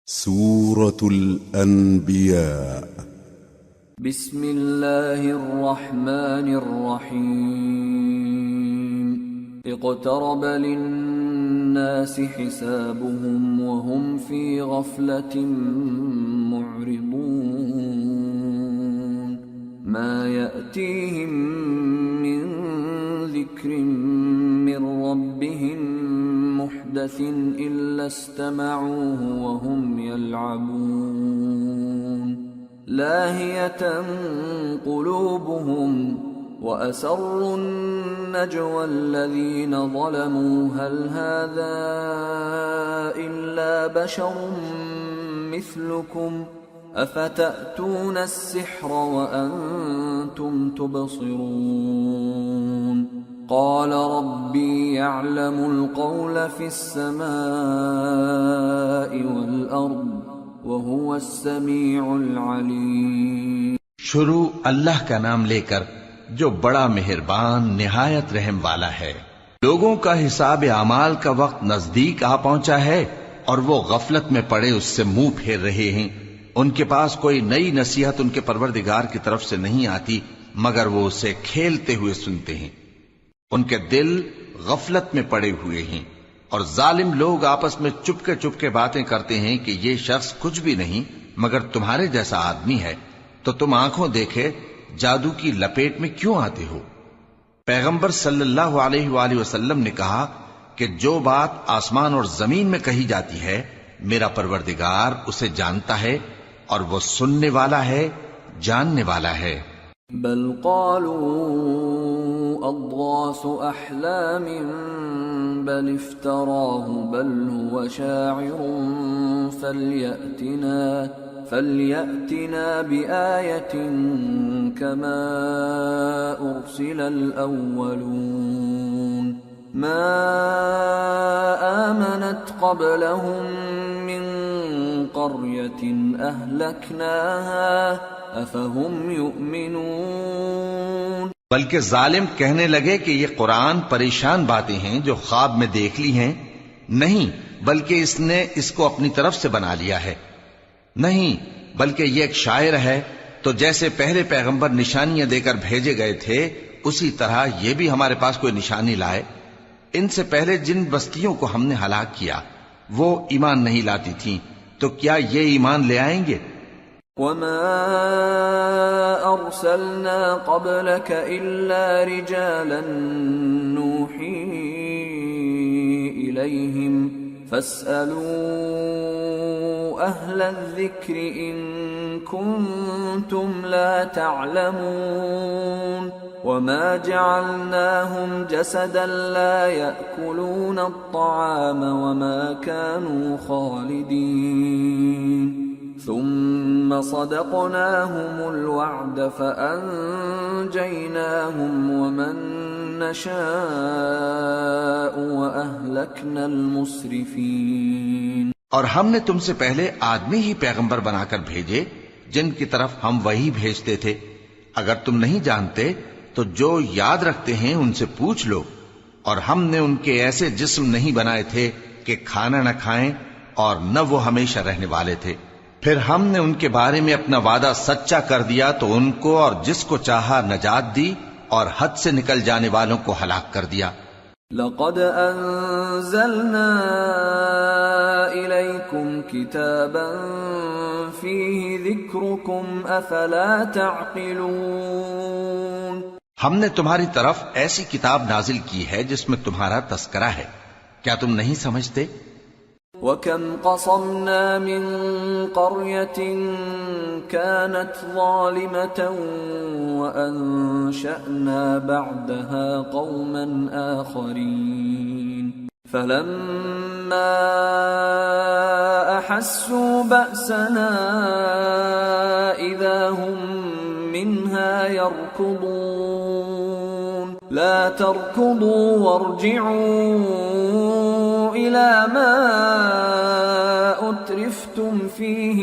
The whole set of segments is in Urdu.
سورة الأنبياء. بسم الله الرحمن الرحيم. اقترب للناس حسابهم وهم في غفلة معرضون. ما يأتيهم من ذكر من ربهم محدث إلا استمعوه وهم يلعبون. لاهية قلوبهم وأسروا النجوى الذين ظلموا هل هذا إلا بشر مثلكم أفتأتون السحر وأنتم تبصرون. قال ربي يعلم القول في السماء والأرض وهو السميع العليم. شروع اللہ کا نام لے کر جو بڑا مہربان نہایت رحم والا ہے. لوگوں کا حساب اعمال کا وقت نزدیک آ پہنچا ہے اور وہ غفلت میں پڑے اس سے منہ پھیر رہے ہیں. ان کے پاس کوئی نئی نصیحت ان کے پروردگار کی طرف سے نہیں آتی مگر وہ اسے کھیلتے ہوئے سنتے ہیں. ان کے دل غفلت میں پڑے ہوئے ہیں اور ظالم لوگ آپس میں چپکے چپکے باتیں کرتے ہیں کہ یہ شخص کچھ بھی نہیں مگر تمہارے جیسا آدمی ہے تو تم آنکھوں دیکھے جادو کی لپیٹ میں کیوں آتے ہو. پیغمبر صلی اللہ علیہ وآلہ وسلم نے کہا کہ جو بات آسمان اور زمین میں کہی جاتی ہے میرا پروردگار اسے جانتا ہے اور وہ سننے والا ہے جاننے والا ہے. بل قالوا اضغاث احلام بل افتراه بل هو شاعر فليأتنا بآية كما أرسل الأولون. ما آمنت قبلهم من قرية أهلكناها أفهم يؤمنون. بلکہ ظالم کہنے لگے کہ یہ قرآن پریشان باتیں ہیں جو خواب میں دیکھ لی ہیں. نہیں بلکہ اس نے اس کو اپنی طرف سے بنا لیا ہے. نہیں بلکہ یہ ایک شاعر ہے. تو جیسے پہلے پیغمبر نشانیاں دے کر بھیجے گئے تھے اسی طرح یہ بھی ہمارے پاس کوئی نشانی لائے. ان سے پہلے جن بستیوں کو ہم نے ہلاک کیا وہ ایمان نہیں لاتی تھیں تو کیا یہ ایمان لے آئیں گے؟ وما أرسلنا قبلك إلا رجالا نوحي إليهم فاسألوا أهل الذكر إن كنتم لا تعلمون. وما جعلناهم جسدا لا يأكلون الطعام وما كانوا خالدين. ثم صدقناهم الوعد فأنجيناهم ومن نشاء وأهلكنا المسرفين. اور ہم نے تم سے پہلے آدمی ہی پیغمبر بنا کر بھیجے جن کی طرف ہم وہی بھیجتے تھے. اگر تم نہیں جانتے تو جو یاد رکھتے ہیں ان سے پوچھ لو. اور ہم نے ان کے ایسے جسم نہیں بنائے تھے کہ کھانا نہ کھائیں اور نہ وہ ہمیشہ رہنے والے تھے. پھر ہم نے ان کے بارے میں اپنا وعدہ سچا کر دیا تو ان کو اور جس کو چاہا نجات دی اور حد سے نکل جانے والوں کو ہلاک کر دیا. لقد انزلنا الیکم کتابا فیہ ذکرکم افلا تعقلون. ہم نے تمہاری طرف ایسی کتاب نازل کی ہے جس میں تمہارا تذکرہ ہے. کیا تم نہیں سمجھتے؟ وَكَمْ قَصَمْنَا مِنْ قَرْيَةٍ كَانَتْ ظَالِمَةً وَأَنشَأْنَا بَعْدَهَا قَوْمًا آخَرِينَ فَلَمَّا أَحَسُّوا بَأْسَنَا إِذَا هُمْ مِنْهَا يَرْكُضُونَ. لَا تَرْكُضُوا وَارْجِعُوا إِلَى مَا أُتْرِفْتُمْ فِيهِ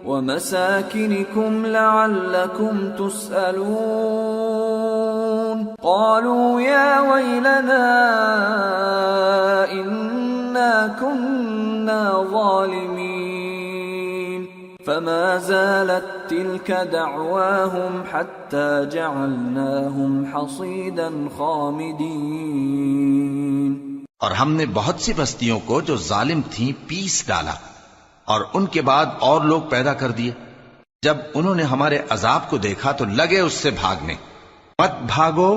وَمَسَاكِنِكُمْ لَعَلَّكُمْ تُسْأَلُونَ. قَالُوا يَا وَيْلَنَا إِنَّا كُنَّا ظالمين فما زالت تلك دعواهم حتى جعلناهم حصيدا خامدين. اور ہم نے بہت سی بستیوں کو جو ظالم تھیں پیس ڈالا، اور ان کے بعد اور لوگ پیدا کر دیے. جب انہوں نے ہمارے عذاب کو دیکھا تو لگے اس سے بھاگنے. مت بھاگو،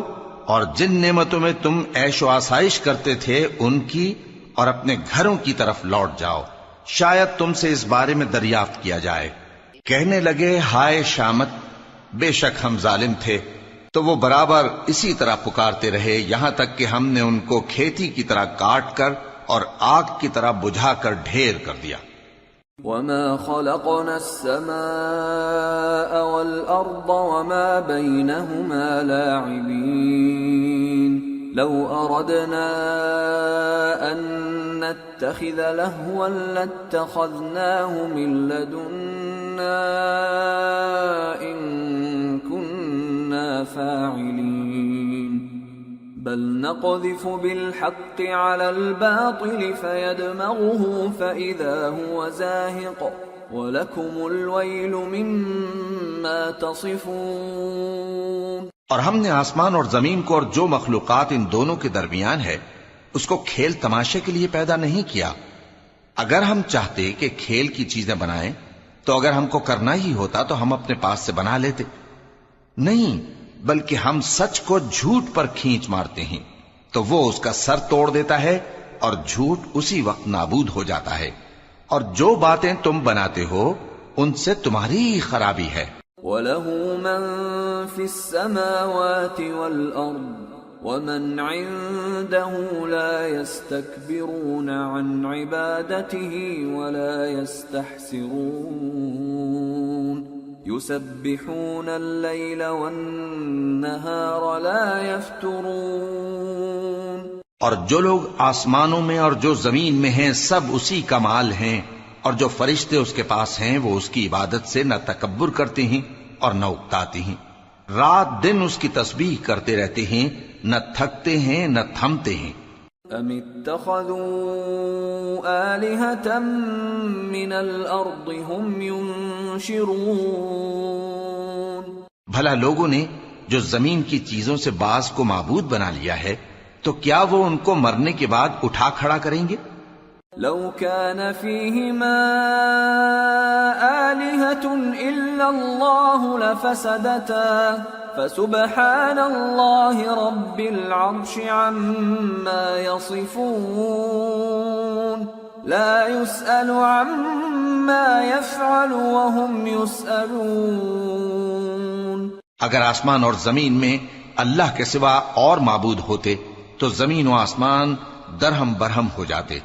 اور جن نعمتوں میں تم عیش و آسائش کرتے تھے ان کی اور اپنے گھروں کی طرف لوٹ جاؤ، شاید تم سے اس بارے میں دریافت کیا جائے. کہنے لگے ہائے شامت، بے شک ہم ظالم تھے. تو وہ برابر اسی طرح پکارتے رہے یہاں تک کہ ہم نے ان کو کھیتی کی طرح کاٹ کر اور آگ کی طرح بجھا کر ڈھیر کر دیا. وما خلقنا السماء والأرض وما بينهما لاعبين لو أردنا أن نتخذ لهوا لاتخذناه من لدنا إن كنا فاعلين بل نقذف بالحق على الباطل فيدمغه فإذا هو زاهق وَلَكُمُ الْوَيْلُ مِمَّا تَصِفُونَ. اور ہم نے آسمان اور زمین کو اور جو مخلوقات ان دونوں کے درمیان ہے اس کو کھیل تماشے کے لیے پیدا نہیں کیا. اگر ہم چاہتے کہ کھیل کی چیزیں بنائیں تو اگر ہم کو کرنا ہی ہوتا تو ہم اپنے پاس سے بنا لیتے. نہیں، بلکہ ہم سچ کو جھوٹ پر کھینچ مارتے ہیں تو وہ اس کا سر توڑ دیتا ہے اور جھوٹ اسی وقت نابود ہو جاتا ہے. اور جو باتیں تم بناتے ہو ان سے تمہاری خرابی ہے. وَلَهُ مَن فِي السَّمَاوَاتِ وَالْأَرْضِ وَمَنْ عِندَهُ لَا يَسْتَكْبِرُونَ عَنْ عِبَادَتِهِ وَلَا يَسْتَحْسِرُونَ يُسَبِّحُونَ اللَّيْلَ وَالنَّهَارَ لَا يَفْتُرُونَ. اور جو لوگ آسمانوں میں اور جو زمین میں ہیں سب اسی کا مال ہیں، اور جو فرشتے اس کے پاس ہیں وہ اس کی عبادت سے نہ تکبر کرتے ہیں اور نہ اکتاتے ہیں. رات دن اس کی تسبیح کرتے رہتے ہیں، نہ تھکتے ہیں نہ تھمتے ہیں. ام اتخذوا آلهة من الارض هم ينشرون. بھلا لوگوں نے جو زمین کی چیزوں سے بعض کو معبود بنا لیا ہے تو کیا وہ ان کو مرنے کے بعد اٹھا کھڑا کریں گے؟ لو كان فيهما آلهة إلا الله لفسدتا فسبحان الله رب العرش عما يصفون لا يسأل عما يفعل وهم يسألون. اگر آسمان اور زمین میں اللہ کے سوا اور معبود ہوتے تو زمین و آسمان درہم برہم ہو جاتے.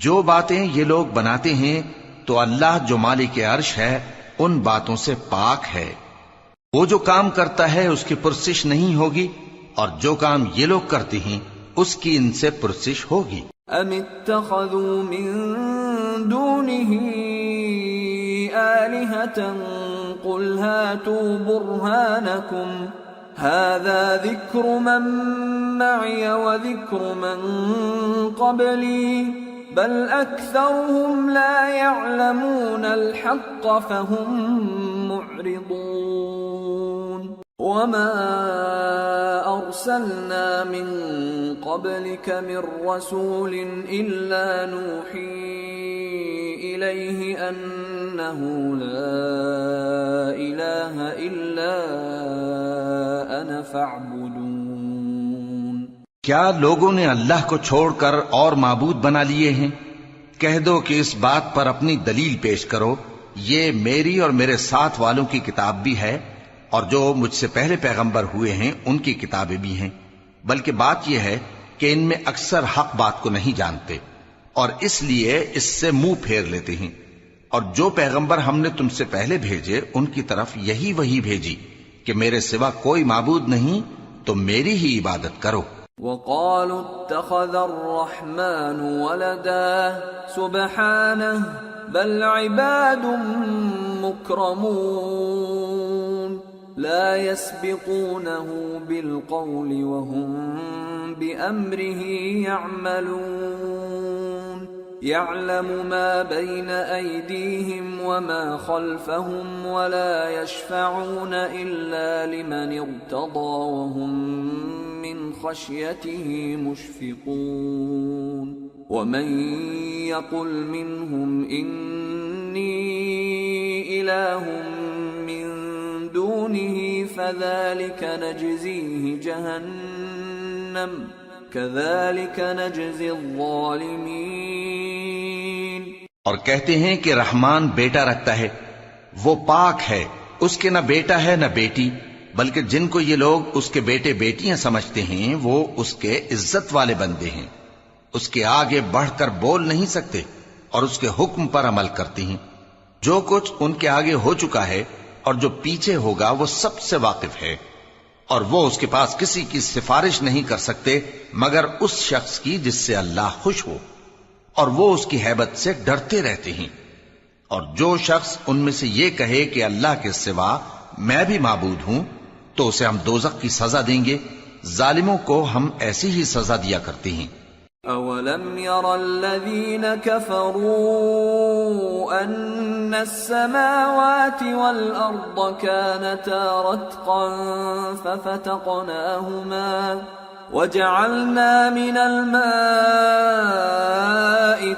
جو باتیں یہ لوگ بناتے ہیں تو اللہ جو مالک عرش ہے ان باتوں سے پاک ہے. وہ جو کام کرتا ہے اس کی پرسش نہیں ہوگی، اور جو کام یہ لوگ کرتے ہیں اس کی ان سے پرسش ہوگی. ام اتخذوا من دونه آلهة قل هاتوا برهانكم هذا ذكر من معي وذكر من قبلي بل أكثرهم لا يعلمون الحق فهم معرضون. وما أرسلنا من قبلك من رسول إلا نوحي إليه أنه لا إله إلا أنا فاعبدون. کیا لوگوں نے اللہ کو چھوڑ کر اور معبود بنا لیے ہیں؟ کہہ دو کہ اس بات پر اپنی دلیل پیش کرو، یہ میری اور میرے ساتھ والوں کی کتاب بھی ہے اور جو مجھ سے پہلے پیغمبر ہوئے ہیں ان کی کتابیں بھی ہیں، بلکہ بات یہ ہے کہ ان میں اکثر حق بات کو نہیں جانتے اور اس لیے اس سے منہ پھیر لیتے ہیں. اور جو پیغمبر ہم نے تم سے پہلے بھیجے ان کی طرف یہی وحی بھیجی کہ میرے سوا کوئی معبود نہیں تو میری ہی عبادت کرو. وقالوا اتخذ الرحمن ولدا سبحانه بل عباد مكرمون لا يسبقونه بالقول وهم بأمره يعملون. يعلم ما بين أيديهم وما خلفهم ولا يشفعون إلا لمن ارتضى وهم من خشيته مشفقون ومن يقل منهم إني إله من دونه فذلك نجزيه جهنم كذلك نجزي الظالمين۔ اور کہتے ہیں کہ رحمان بیٹا رکھتا ہے، وہ پاک ہے، اس کے نہ بیٹا ہے نہ بیٹی، بلکہ جن کو یہ لوگ اس کے بیٹے بیٹیاں سمجھتے ہیں وہ اس کے عزت والے بندے ہیں، اس کے آگے بڑھ کر بول نہیں سکتے اور اس کے حکم پر عمل کرتے ہیں۔ جو کچھ ان کے آگے ہو چکا ہے اور جو پیچھے ہوگا وہ سب سے واقف ہے، اور وہ اس کے پاس کسی کی سفارش نہیں کر سکتے مگر اس شخص کی جس سے اللہ خوش ہو، اور وہ اس کی ہیبت سے ڈرتے رہتے ہیں۔ اور جو شخص ان میں سے یہ کہے کہ اللہ کے سوا میں بھی معبود ہوں تو اسے ہم دوزخ کی سزا دیں گے، ظالموں کو ہم ایسی ہی سزا دیا کرتے ہیں۔ أَوَلَمْ يَرَ الَّذِينَ كَفَرُوا أَنَّ السَّمَاوَاتِ وَالْأَرْضَ كَانَتَا رَتْقًا فَفَتَقْنَاهُمَا وَجَعَلْنَا مِنَ الْمَاءِ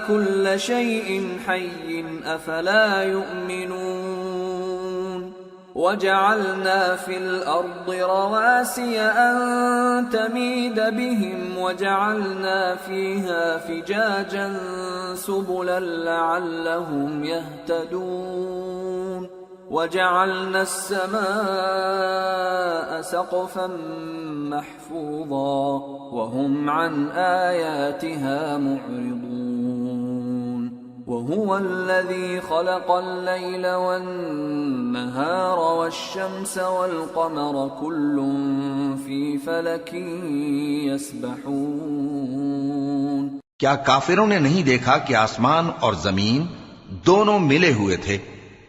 كُلَّ شَيْءٍ حَيٍّ أَفَلَا يُؤْمِنُونَ وَجَعَلْنَا فِي الْأَرْضِ رَوَاسِيَ أَن تَمِيدَ بِهِمْ وَجَعَلْنَا فِيهَا فِجَاجًا سُبُلًا لَعَلَّهُمْ يَهْتَدُونَ وَجَعَلْنَا السَّمَاءَ سَقْفًا مَحْفُوظًا وَهُمْ عَنْ آيَاتِهَا مُعْرِضُونَ وَهُوَ الَّذِي خَلَقَ اللَّيْلَ وَالنَّهَارَ وَالشَّمْسَ وَالْقَمَرَ كُلٌّ فِي فَلَكٍ يَسْبَحُونَ۔ کیا کافروں نے نہیں دیکھا کہ آسمان اور زمین دونوں ملے ہوئے تھے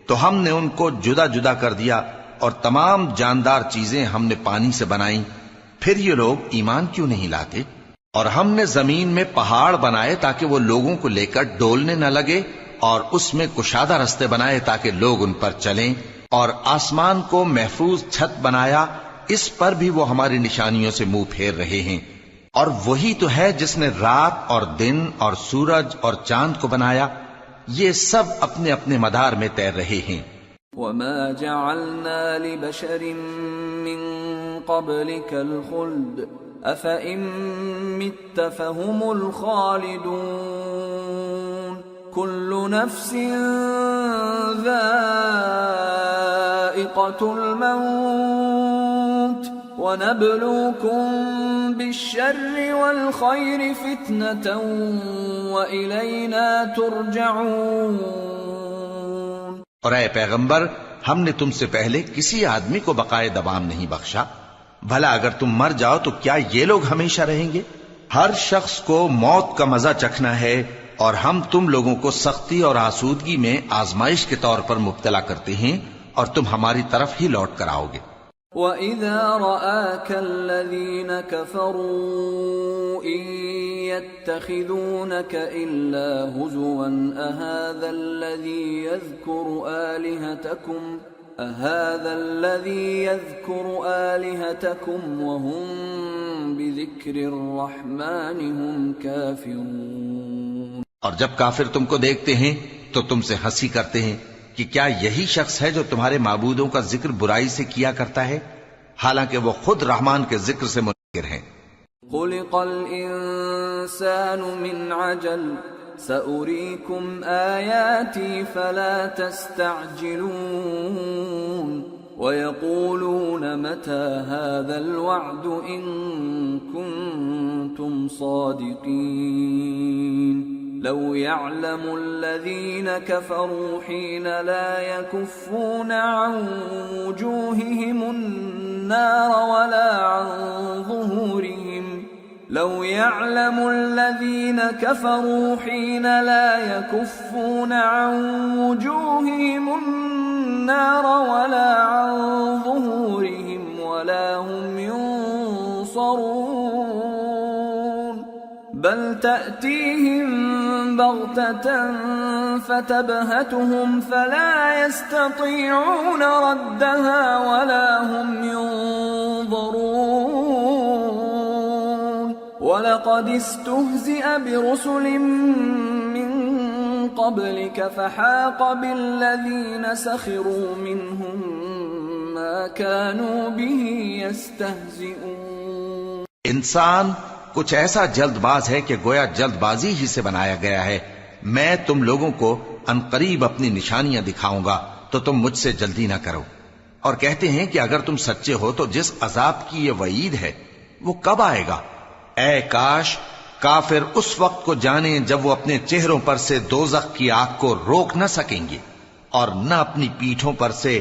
تو ہم نے ان کو جدا جدا کر دیا، اور تمام جاندار چیزیں ہم نے پانی سے بنائیں، پھر یہ لوگ ایمان کیوں نہیں لاتے؟ اور ہم نے زمین میں پہاڑ بنائے تاکہ وہ لوگوں کو لے کر ڈولنے نہ لگے، اور اس میں کشادہ رستے بنائے تاکہ لوگ ان پر چلیں، اور آسمان کو محفوظ چھت بنایا، اس پر بھی وہ ہماری نشانیوں سے منہ پھیر رہے ہیں۔ اور وہی تو ہے جس نے رات اور دن اور سورج اور چاند کو بنایا، یہ سب اپنے اپنے مدار میں تیر رہے ہیں۔ وَمَا جَعَلْنَا لِبَشَرٍ مِّن قَبْلِكَ الْخُلْدَ أَفَإِن مِّتَّ فَهُمُ الْخَالِدُونَ كُلُّ نَفْسٍ ذَائِقَةُ الْمَوْتِ وَنَبْلُوكُم بِالشَّرِّ وَالْخَيْرِ فِتْنَةً وَإِلَيْنَا تُرْجَعُونَ۔ اور اے پیغمبر، ہم نے تم سے پہلے کسی آدمی کو بقائے دوام نہیں بخشا، بھلا اگر تم مر جاؤ تو کیا یہ لوگ ہمیشہ رہیں گے؟ ہر شخص کو موت کا مزہ چکھنا ہے، اور ہم تم لوگوں کو سختی اور آسودگی میں آزمائش کے طور پر مبتلا کرتے ہیں، اور تم ہماری طرف ہی لوٹ کر آؤ گے۔ وَإِذَا رَآكَ الَّذِينَ كَفَرُوا إِن يَتَّخِذُونَكَ إِلَّا هُزُوًا أَهَذَا الَّذِي يَذْكُرُ آلِهَتَكُمْ وَهُمْ بِذِكْرِ الرَّحْمَنِ هُمْ كَافِرُونَ۔ اور جب کافر تم کو دیکھتے ہیں تو تم سے ہنسی کرتے ہیں کہ کیا یہی شخص ہے جو تمہارے معبودوں کا ذکر برائی سے کیا کرتا ہے، حالانکہ وہ خود رحمان کے ذکر سے منکر ہیں۔ خُلِقَ الْإِنسَانُ مِنْ عَجَلٍ سَأُرِيكُمْ آيَاتِي فَلَا تَسْتَعْجِلُونَ وَيَقُولُونَ مَتَى هَذَا الْوَعْدُ إِن كُنتُمْ صَادِقِينَ لَوْ يَعْلَمُ الَّذِينَ كَفَرُوا حِينَ لَا يَكُفُّونَ عَن وُجُوهِهِمُ النَّارَ وَلَا عَن ظُهُورِهِمْ لَوْ يَعْلَمُ الَّذِينَ كَفَرُوا حِينَ لَا يَكُفُّونَ عَن وُجُوهِهِمُ النَّارَ وَلَا عَن ظُهُورِهِمْ وَلَا هُمْ يُنصَرُونَ بل تأتيهم بغتة فتبهتهم فلا يستطيعون ردها ولا هم ينظرون وَلَقَدِ اسْتُهْزِئَ بِرُسُلٍ مِّن قَبْلِكَ فَحَاقَ بِالَّذِينَ سَخِرُوا مِنْهُم مَّا كَانُوا بِهِ يَسْتَهْزِئُونَ۔ انسان کچھ ایسا جلد باز ہے کہ گویا جلد بازی ہی سے بنایا گیا ہے۔ میں تم لوگوں کو عنقریب اپنی نشانیاں دکھاؤں گا تو تم مجھ سے جلدی نہ کرو، اور کہتے ہیں کہ اگر تم سچے ہو تو جس عذاب کی یہ وعید ہے وہ کب آئے گا؟ اے کاش کافر اس وقت کو جانیں جب وہ اپنے چہروں پر سے دوزخ کی آگ کو روک نہ سکیں گے، اور نہ اپنی پیٹھوں پر سے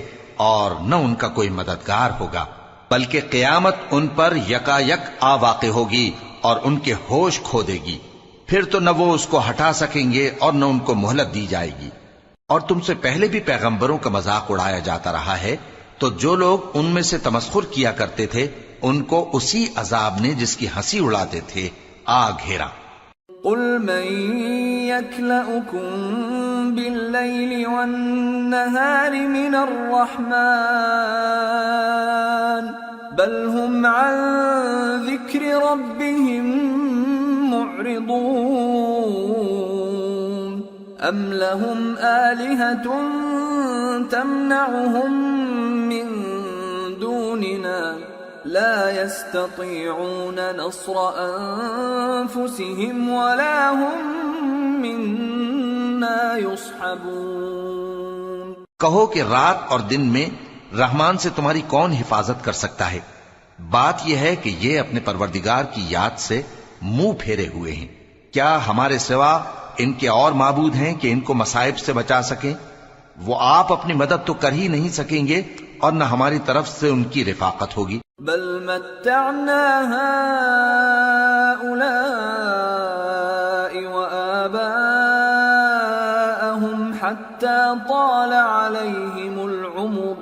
اور نہ ان کا کوئی مددگار ہوگا، بلکہ قیامت ان پر یکا یک آ واقع ہوگی اور ان کے ہوش کھو دے گی، پھر تو نہ وہ اس کو ہٹا سکیں گے اور نہ ان کو مہلت دی جائے گی۔ اور تم سے پہلے بھی پیغمبروں کا مذاق اڑایا جاتا رہا ہے، تو جو لوگ ان میں سے تمسخر کیا کرتے تھے ان کو اسی عذاب نے جس کی ہنسی اڑاتے تھے آ گھیرا۔ قل من يكلؤكم بالليل والنهار من الرحمن بل هم عن ذكر ربهم معرضون أم لهم آلهة تمنعهم من دوننا لا يستطيعون نصر أنفسهم ولا هم منا يصحبون۔ کہو کہ رات اور دن میں رحمان سے تمہاری کون حفاظت کر سکتا ہے؟ بات یہ ہے کہ یہ اپنے پروردگار کی یاد سے منہ پھیرے ہوئے ہیں۔ کیا ہمارے سوا ان کے اور معبود ہیں کہ ان کو مصائب سے بچا سکیں؟ وہ آپ اپنی مدد تو کر ہی نہیں سکیں گے اور نہ ہماری طرف سے ان کی رفاقت ہوگی۔ بل متعنا هؤلاء وآباءهم حتى طال عليهم العمر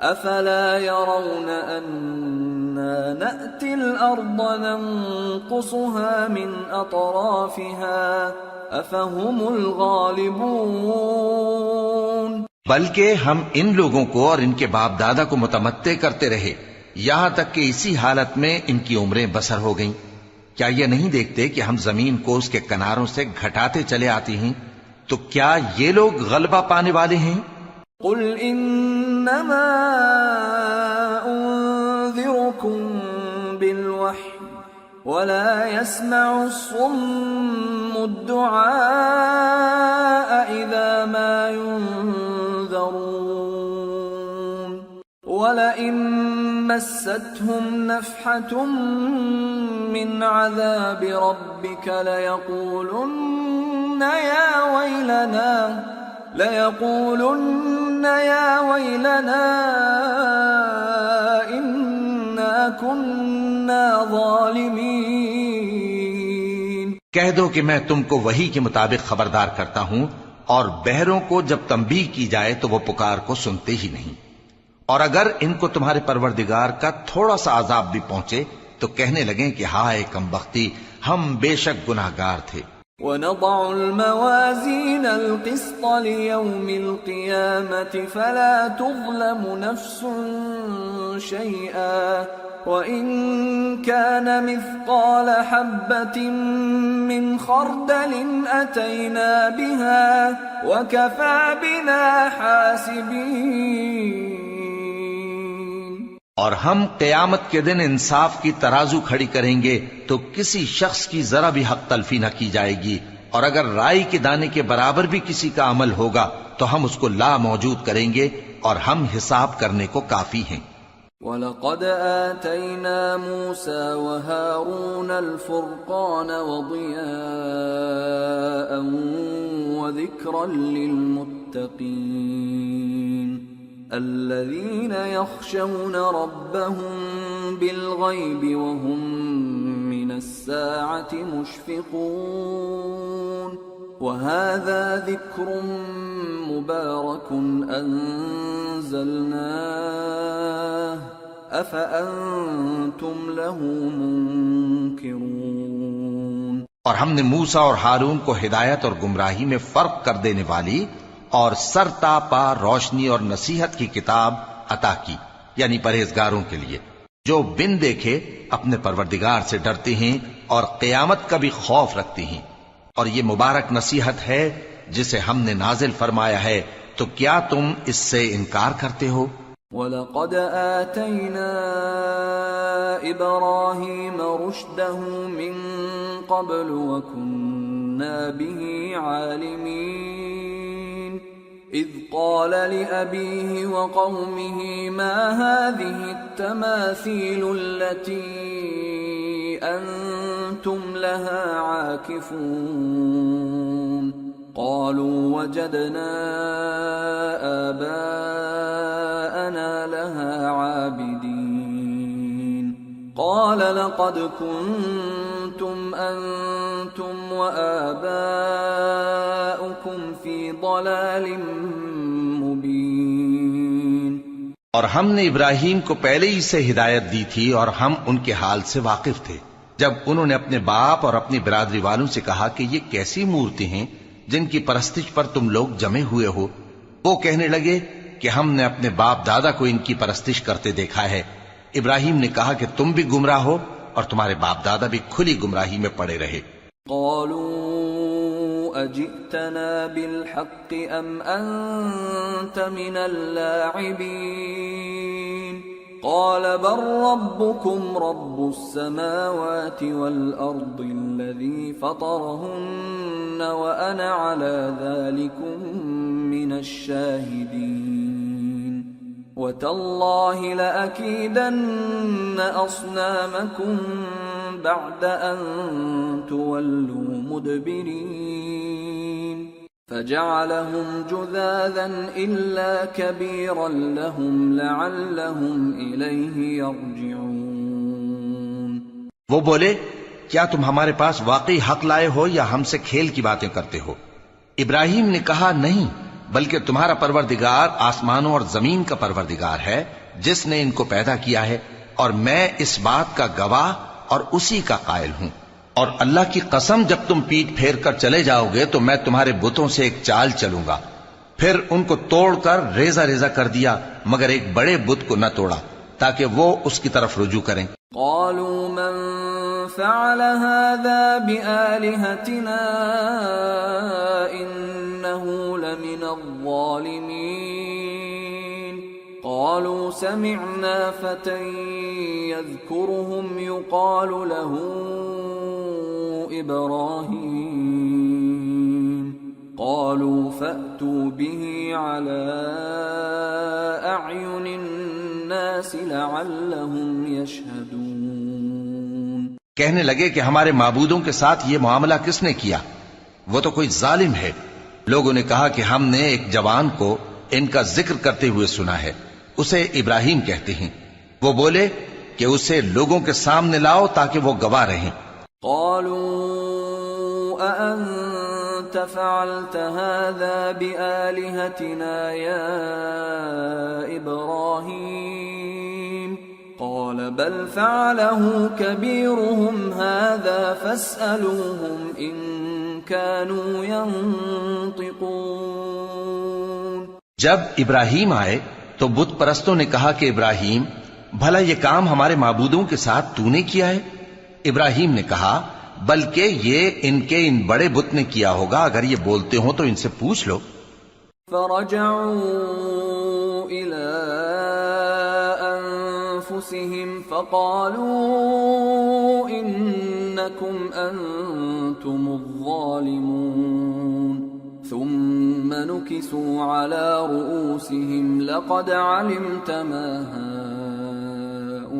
أفلا يرون أنا نأتي الأرض ننقصها من أطرافها أفهم الغالبون۔ بلکہ ہم ان لوگوں کو اور ان کے باپ دادا کو متمتع کرتے رہے یہاں تک کہ اسی حالت میں ان کی عمریں بسر ہو گئیں۔ کیا یہ نہیں دیکھتے کہ ہم زمین کو اس کے کناروں سے گھٹاتے چلے آتے ہیں؟ تو کیا یہ لوگ غلبہ پانے والے ہیں؟ قل انما انذركم بالوحی ولا يسمع الصم الدعاء اذا ما ينذرون ولئن مستهم نفحة من عذاب ربك ليقولن يا ويلنا إنا كنا ظالمين۔ کہہ دو کہ میں تم کو وحی کے مطابق خبردار کرتا ہوں، اور بہروں کو جب تنبیہ کی جائے تو وہ پکار کو سنتے ہی نہیں، اور اگر ان کو تمہارے پروردگار کا تھوڑا سا عذاب بھی پہنچے تو کہنے لگیں کہ ہائے کم بختی، ہم بے شک گناہگار تھے۔ وَنَضَعُ الْمَوَازِينَ الْقِسْطَ لِيَوْمِ الْقِيَامَةِ فَلَا تُظْلَمُ نَفْسٌ شَيْئًا وَإِن كَانَ مِثْقَالَ حَبَّةٍ مِّنْ خَرْدَلٍ أَتَيْنَا بِهَا وَكَفَى بِنَا حَاسِبِينَ۔ اور ہم قیامت کے دن انصاف کی ترازو کھڑی کریں گے تو کسی شخص کی ذرا بھی حق تلفی نہ کی جائے گی، اور اگر رائی کے دانے کے برابر بھی کسی کا عمل ہوگا تو ہم اس کو لا موجود کریں گے، اور ہم حساب کرنے کو کافی ہیں۔ وَلَقَدْ آتَيْنَا مُوسَى وَهَارُونَ الْفُرْقَانَ وَضِيَاءً وَذِكْرًا لِّلْمُتَّقِينَ الذين يخشون ربهم بالغيب وهم من الساعة مشفقون وهذا ذكر مبارك أنزلناه أفأنتم له منكرون۔ اور ہم نے موسیٰ اور ہارون کو ہدایت اور گمراہی میں فرق کر دینے والی اور سر تا پا روشنی اور نصیحت کی کتاب عطا کی، یعنی پرہیزگاروں کے لیے جو بن دیکھے اپنے پروردگار سے ڈرتے ہیں اور قیامت کا بھی خوف رکھتے ہیں، اور یہ مبارک نصیحت ہے جسے ہم نے نازل فرمایا ہے، تو کیا تم اس سے انکار کرتے ہو؟ وَلَقَدْ آتَيْنَا إِبْرَاهِيمَ رُشْدَهُ مِنْ قَبْلُ وَكُنَّا بِهِ عَالِمِينَ إِذْ قَالَ لِأَبِيهِ وَقَوْمِهِ مَا هَذِهِ التَّمَاثِيلُ الَّتِي أَنْتُمْ لَهَا عَاكِفُونَ قالوا وجدنا آباءنا لها عابدين قال لقد كنتم أنتم وآباؤكم في ضلال مبين۔ اور ہم نے ابراہیم کو پہلے ہی سے ہدایت دی تھی اور ہم ان کے حال سے واقف تھے جب انہوں نے اپنے باپ اور اپنی برادری والوں سے کہا کہ یہ کیسی مورتی ہیں جن کی پرستش پر تم لوگ جمے ہوئے ہو۔ وہ کہنے لگے کہ ہم نے اپنے باپ دادا کو ان کی پرستش کرتے دیکھا ہے۔ ابراہیم نے کہا کہ تم بھی گمراہ ہو اور تمہارے باپ دادا بھی کھلی گمراہی میں پڑے رہے۔ قالوا اجئتنا بالحق ام انت من اللاعبین قال بل ربكم رب السماوات والأرض الذي فطرهن وأنا على ذلكم من الشاهدين وتالله لأكيدن أصنامكم بعد أن تولوا مدبرين فجعلهم جذاذا إلا كبيرا لهم لعلهم إليه يرجعون۔ وہ بولے کیا تم ہمارے پاس واقعی حق لائے ہو یا ہم سے کھیل کی باتیں کرتے ہو؟ ابراہیم نے کہا نہیں، بلکہ تمہارا پروردگار آسمانوں اور زمین کا پروردگار ہے جس نے ان کو پیدا کیا ہے، اور میں اس بات کا گواہ اور اسی کا قائل ہوں۔ اور اللہ کی قسم جب تم پیٹ پھیر کر چلے جاؤ گے تو میں تمہارے بتوں سے ایک چال چلوں گا۔ پھر ان کو توڑ کر ریزہ ریزہ کر دیا مگر ایک بڑے بت کو نہ توڑا تاکہ وہ اس کی طرف رجوع کریں۔ قالوا من فعل هذا بآلهتنا إنه لمن الظالمين قالوا سمعنا فتى يذكرهم يقال له إبراهيم قالوا فأتوا به على أعين الناس لعلهم يشهدون۔ کہنے لگے کہ ہمارے معبودوں کے ساتھ یہ معاملہ کس نے کیا؟ وہ تو کوئی ظالم ہے۔ لوگوں نے کہا کہ ہم نے ایک جوان کو ان کا ذکر کرتے ہوئے سنا ہے، اسے ابراہیم کہتے ہیں۔ وہ بولے کہ اسے لوگوں کے سامنے لاؤ تاکہ وہ گواہ رہیں۔ قالوا أأنت فعلت هذا بآلهتنا يا إبراهيم قال بل فعله كبيرهم هذا فاسألوهم إن كانوا ينطقون۔ جب ابراہیم آئے تو بت پرستوں نے کہا کہ ابراہیم بھلا یہ کام ہمارے معبودوں کے ساتھ تو نے کیا ہے؟ ابراہیم نے کہا بلکہ یہ ان کے ان بڑے بت نے کیا ہوگا، اگر یہ بولتے ہوں تو ان سے پوچھ لو۔ فرجعوا إلى أنفسهم فقالوا إنكم أنتم الظالمون ثم نكسوا على رؤوسهم لقد علمت ما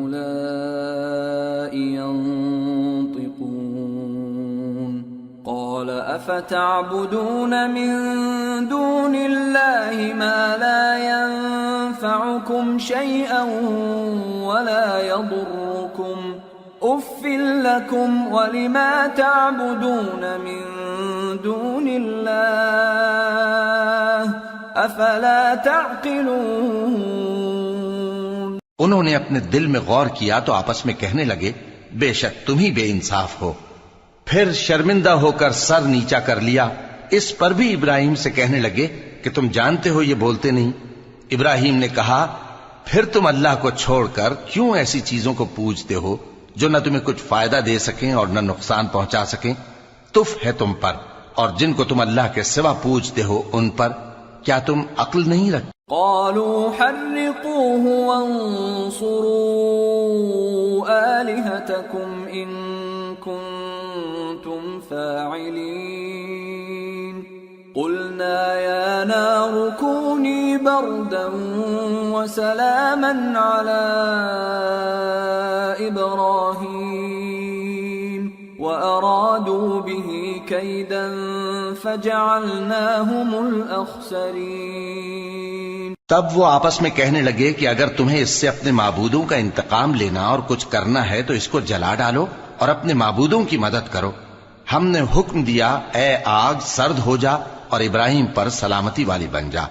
هؤلاء ينطقون قال أفتعبدون من دون الله ما لا ينفعكم شيئا ولا يضركم أف لكم ولما تعبدون من دون الله أفلا تعقلون۔ انہوں نے اپنے دل میں غور کیا تو آپس میں کہنے لگے بے شک تم ہی بے انصاف ہو۔ پھر شرمندہ ہو کر سر نیچا کر لیا۔ اس پر بھی ابراہیم سے کہنے لگے کہ تم جانتے ہو یہ بولتے نہیں۔ ابراہیم نے کہا پھر تم اللہ کو چھوڑ کر کیوں ایسی چیزوں کو پوجتے ہو جو نہ تمہیں کچھ فائدہ دے سکیں اور نہ نقصان پہنچا سکیں؟ تف ہے تم پر اور جن کو تم اللہ کے سوا پوجتے ہو ان پر، کیا تم عقل نہیں رکھتے؟ قالوا حرقوه وانصروا آلهتكم إن كنتم فاعلين قلنا يا نار كوني بردا وسلاما على إبراهيم وأرادوا به كيدا فجعلناهم الأخسرين۔ تب وہ آپس میں کہنے لگے کہ اگر تمہیں اس سے اپنے معبودوں کا انتقام لینا اور کچھ کرنا ہے تو اس کو جلا ڈالو اور اپنے معبودوں کی مدد کرو۔ ہم نے حکم دیا اے آگ سرد ہو جا اور ابراہیم پر سلامتی والی بن جا۔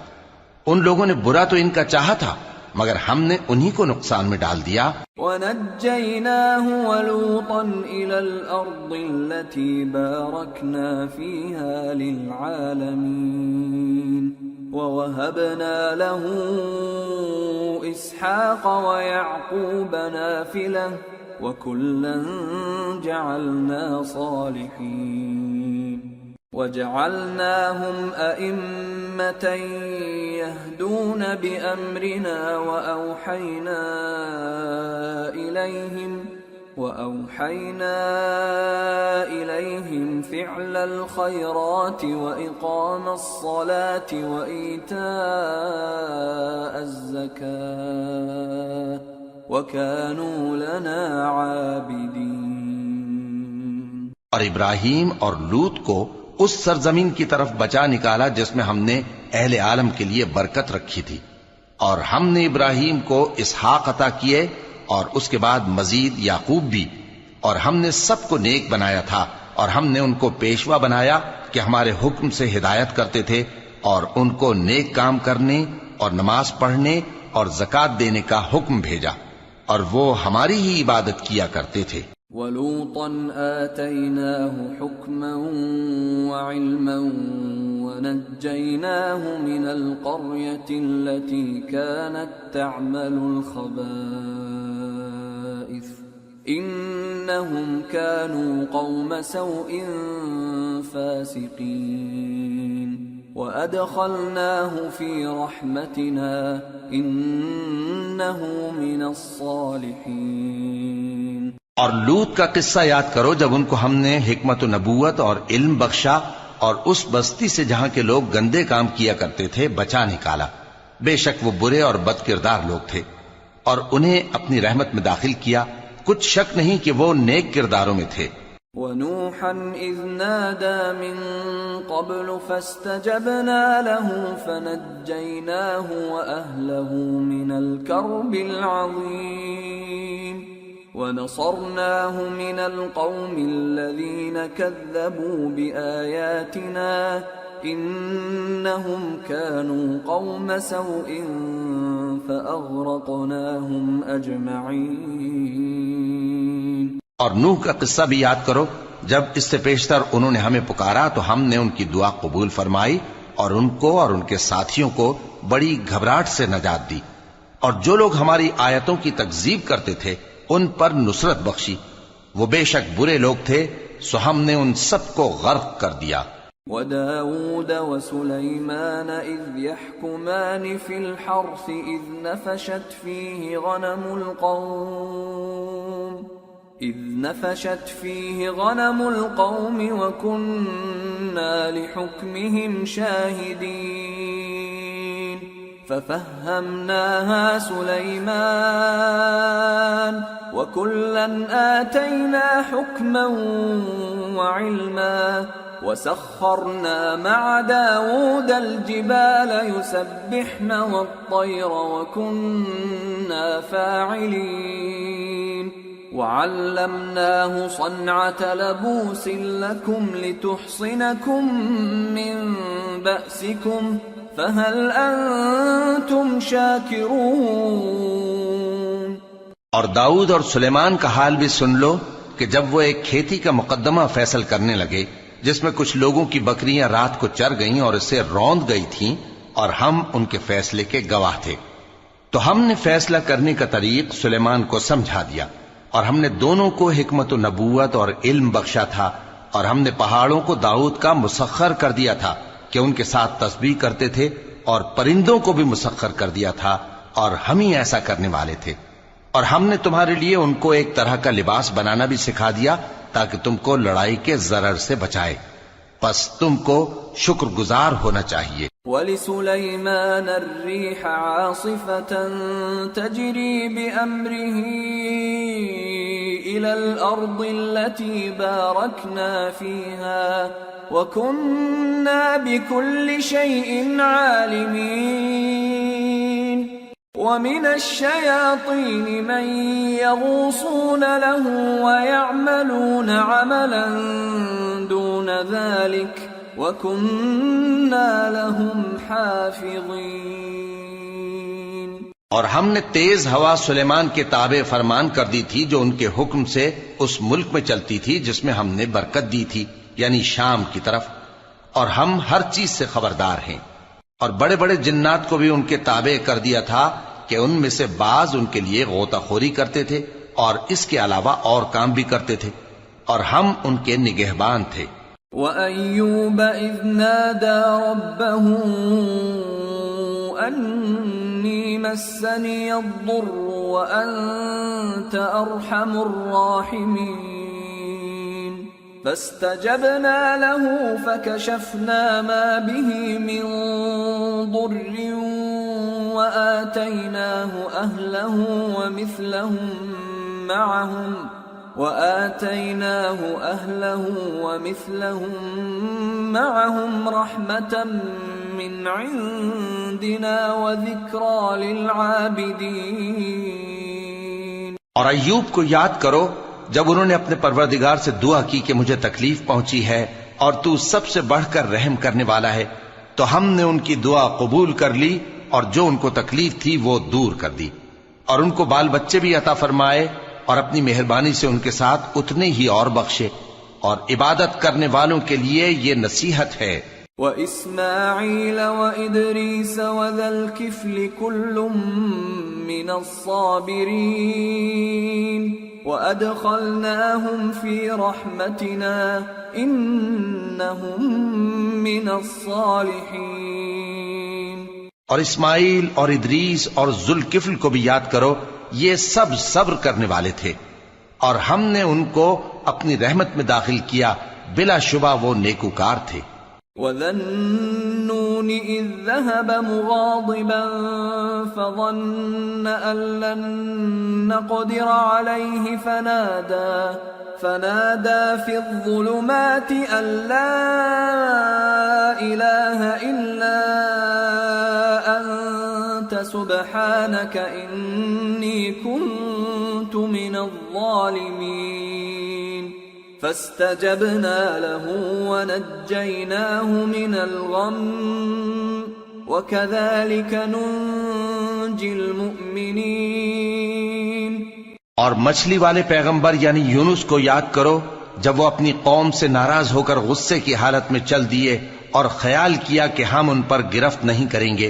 ان لوگوں نے برا تو ان کا چاہا تھا مگر ہم نے انہی کو نقصان میں ڈال دیا۔ وَنَجَّيْنَاهُ وَلُوطًا إِلَى الْأَرْضِ الَّتِي بَارَكْنَا فِيهَا لِلْعَالَمِينَ وَوَهَبْنَا لَهُ إِسْحَاقَ وَيَعْقُوبَ نَافِلَةً وَكُلًّا جَعَلْنَا صَالِحِينَ وَجَعَلْنَاهُمْ أَئِمَّةً يَهْدُونَ بِأَمْرِنَا وَأَوْحَيْنَا إِلَيْهِمْ فِعْلَ الْخَيْرَاتِ وَإِقَامَ الصَّلَاةِ وَإِيتَاءَ الزَّكَاةِ وَكَانُوا لَنَا عَابِدِينَ۔ اور ابراہیم اور لوط کو اس سرزمین کی طرف بچا نکالا جس میں ہم نے اہل عالم کے لیے برکت رکھی تھی، اور ہم نے ابراہیم کو اسحاق عطا کیے اور اس کے بعد مزید یعقوب بھی، اور ہم نے سب کو نیک بنایا تھا، اور ہم نے ان کو پیشوا بنایا کہ ہمارے حکم سے ہدایت کرتے تھے اور ان کو نیک کام کرنے اور نماز پڑھنے اور زکوٰۃ دینے کا حکم بھیجا، اور وہ ہماری ہی عبادت کیا کرتے تھے۔ وَلُوطًا آتَيْنَاهُ حُكْمًا وَعِلْمًا وَنَجَّيْنَاهُ مِنَ الْقَرْيَةِ الَّتِي كَانَتْ تَعْمَلُ الْخَبَائِثَ إِنَّهُمْ كَانُوا قَوْمَ سَوْءٍ فَاسِقِينَ وَأَدْخَلْنَاهُ فِي رَحْمَتِنَا إِنَّهُ مِنَ الصَّالِحِينَ۔ اور لوط کا قصہ یاد کرو جب ان کو ہم نے حکمت و نبوت اور علم بخشا اور اس بستی سے جہاں کے لوگ گندے کام کیا کرتے تھے بچا نکالا۔ بے شک وہ برے اور بد کردار لوگ تھے، اور انہیں اپنی رحمت میں داخل کیا، کچھ شک نہیں کہ وہ نیک کرداروں میں تھے۔ وَنُوحًا إِذْ نَادَى مِن قَبْلُ فَاسْتَجَبْنَا لَهُ فَنَجَّيْنَاهُ وَأَهْلَهُ مِنَ الْكَرْبِ الْعَظِيمِ وَنَصَرْنَاهُ مِنَ الْقَوْمِ الَّذِينَ كَذَّبُوا بِآيَاتِنَا إِنَّهُمْ كَانُوا قَوْمَ سَوْءٍ فَأَغْرَقْنَاهُمْ أَجْمَعِينَ۔ اور نوح کا قصہ بھی یاد کرو جب اس سے پیشتر انہوں نے ہمیں پکارا تو ہم نے ان کی دعا قبول فرمائی اور ان کو اور ان کے ساتھیوں کو بڑی گھبراہٹ سے نجات دی، اور جو لوگ ہماری آیتوں کی تکذیب کرتے تھے ان پر نصرت بخشی۔ وہ بے شک برے لوگ تھے سو ہم نے ان سب کو غرق کر دیا۔ وَدَاوُودَ وَسُلَيْمَانَ إِذْ يَحْكُمَانِ فِي الْحَرْثِ إِذْ نَفَشَتْ فِيهِ غَنَمُ الْقَوْمِ وَكُنَّا لِحُكْمِهِمْ شَاهِدِينَ فَفَهَّمْنَاهَا سُلَيْمَانَ وَكُلًّا آتَيْنَا حُكْمًا وَعِلْمًا وَسَخَّرْنَا مَعَ دَاوُودَ الْجِبَالَ يُسَبِّحْنَ وَالطَّيْرَ وَكُنَّا فَاعِلِينَ وَعَلَّمْنَاهُ صَنْعَةَ لَبُوسٍ لَكُمْ لِتُحْصِنَكُمْ مِنْ بَأْسِكُمْ فَهَلْ أَنْتُمْ شَاكِرُونَ۔ اور داؤد اور سلیمان کا حال بھی سن لو کہ جب وہ ایک کھیتی کا مقدمہ فیصل کرنے لگے جس میں کچھ لوگوں کی بکریاں رات کو چر گئیں اور اسے روند گئی تھیں اور ہم ان کے فیصلے کے گواہ تھے، تو ہم نے فیصلہ کرنے کا طریق سلیمان کو سمجھا دیا، اور ہم نے دونوں کو حکمت و نبوت اور علم بخشا تھا، اور ہم نے پہاڑوں کو داؤد کا مسخر کر دیا تھا کہ ان کے ساتھ تسبیح کرتے تھے، اور پرندوں کو بھی مسخر کر دیا تھا، اور ہم ہی ایسا کرنے والے تھے، اور ہم نے تمہارے لیے ان کو ایک طرح کا لباس بنانا بھی سکھا دیا تاکہ تم کو لڑائی کے ضرر سے بچائے، پس تم کو شکر گزار ہونا چاہیے۔ وَلِسُلَيْمَانَ الرِّيحَ عَاصِفَةً تَجْرِي بِأَمْرِهِ إِلَى الْأَرْضِ الَّتِي بَارَكْنَا فِيهَا وَكُنَّا بِكُلِّ شَيْءٍ عَالِمِينَ وَمِنَ الشَّيَاطِينِ مَن يَغُوصُونَ لَهُ وَيَعْمَلُونَ عَمَلًا دُونَ ذَلِكَ وَكُنَّا لَهُمْ حَافِظِينَ۔ اور ہم نے تیز ہوا سلیمان کے تابع فرمان کر دی تھی جو ان کے حکم سے اس ملک میں چلتی تھی جس میں ہم نے برکت دی تھی، یعنی شام کی طرف، اور ہم ہر چیز سے خبردار ہیں، اور بڑے بڑے جنات کو بھی ان کے تابع کر دیا تھا کہ ان میں سے بعض ان کے لیے غوطہ خوری کرتے تھے اور اس کے علاوہ اور کام بھی کرتے تھے، اور ہم ان کے نگہبان تھے۔ وَأَيُّوبَ إِذْ نَادَى رَبَّهُ أَنِّي مَسَّنِيَ الضُّرُّ وَأَنْتَ أَرْحَمُ الرَّاحِمِينَ فَاسْتَجَبْنَا لَهُ فَكَشَفْنَا مَا بِهِ مِنْ ضُرٍّ وَآتَيْنَاهُ أَهْلَهُ وَمِثْلَهُمْ مَعَهُمْ رَحْمَةً مِّنْ عِنْدِنَا وَذِكْرَى لِلْعَابِدِينَ۔ اور ایوب کو یاد کرو جب انہوں نے اپنے پروردگار سے دعا کی کہ مجھے تکلیف پہنچی ہے اور تو سب سے بڑھ کر رحم کرنے والا ہے، تو ہم نے ان کی دعا قبول کر لی اور جو ان کو تکلیف تھی وہ دور کر دی، اور ان کو بال بچے بھی عطا فرمائے، اور اپنی مہربانی سے ان کے ساتھ اتنے ہی اور بخشے، اور عبادت کرنے والوں کے لیے یہ نصیحت ہے۔ وَإِسْمَاعِيلَ وَإِدْرِيسَ وَذَا الْكِفْلِ كُلٌّ مِّنَ الصَّابِرِينَ وَأَدْخَلْنَاهُمْ فِي رَحْمَتِنَا إِنَّهُمْ مِنَ الصَّالِحِينَ۔ اور اسماعیل اور ادریس اور ذوالکفل کو بھی یاد کرو، یہ سب صبر کرنے والے تھے، اور ہم نے ان کو اپنی رحمت میں داخل کیا، بلا شبہ وہ نیکوکار تھے۔ وَذَا النُّونِ إِذ ذَّهَبَ مُغَاضِبًا فَظَنَّ أَن لَّن نَّقْدِرَ عَلَيْهِ فَنَادَى فِي الظُّلُمَاتِ أَن لَّا إِلَٰهَ إِلَّا أَنتَ سُبْحَانَكَ إِنِّي كُنتُ مِنَ الظَّالِمِينَ فَاسْتَجَبْنَا لَهُ وَنَجَّيْنَاهُ مِنَ الْغَمِّ وَكَذَلِكَ نُنْجِي الْمُؤْمِنِينَ۔ اور مچھلی والے پیغمبر یعنی یونس کو یاد کرو جب وہ اپنی قوم سے ناراض ہو کر غصے کی حالت میں چل دیے اور خیال کیا کہ ہم ان پر گرفت نہیں کریں گے،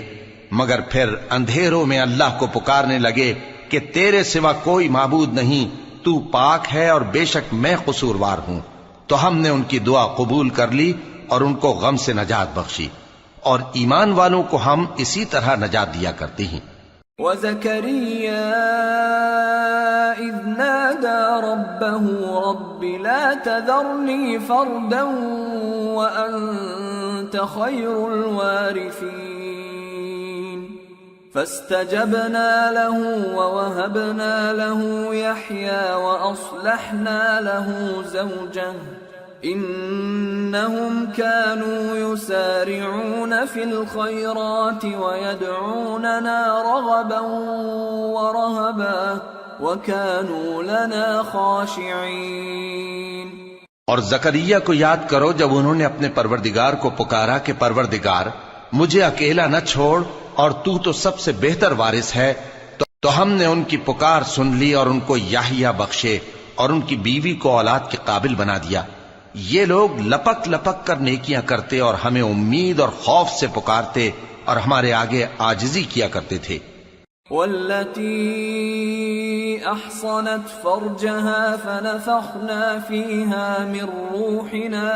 مگر پھر اندھیروں میں اللہ کو پکارنے لگے کہ تیرے سوا کوئی معبود نہیں، تو پاک ہے اور بے شک میں قصوروار ہوں، تو ہم نے ان کی دعا قبول کر لی اور ان کو غم سے نجات بخشی، اور ایمان والوں کو ہم اسی طرح نجات دیا کرتے ہیں۔ وَزَكَرِيَّا إِذْ نَادَى رَبَّهُ رَبِّ لَا تَذَرْنِي فَرْدًا وَأَنْتَ خَيْرُ الْوَارِثِينَ فَاسْتَجَبْنَا لَهُ وَوَهَبْنَا لَهُ يَحْيَى وَأَصْلَحْنَا لَهُ زَوْجَهُ إِنَّهُمْ كَانُوا يُسَارِعُونَ فِي الْخَيْرَاتِ وَيَدْعُونَنَا رَغَبًا وَرَهَبًا وَكَانُوا لَنَا خَاشِعِينَ۔ اور زکریا کو یاد کرو جب انہوں نے اپنے پروردگار کو پکارا کہ پروردگار مجھے اکیلا نہ چھوڑ اور تو سب سے بہتر وارث ہے، تو ہم نے ان کی پکار سن لی اور ان کو یحییٰ بخشے اور ان کی بیوی کو اولاد کے قابل بنا دیا. یہ لوگ لپک لپک کر نیکیاں کرتے اور ہمیں امید اور خوف سے پکارتے اور ہمارے آگے عاجزی کیا کرتے تھے. والتي أحصنت فرجها فنفخنا فيها من روحنا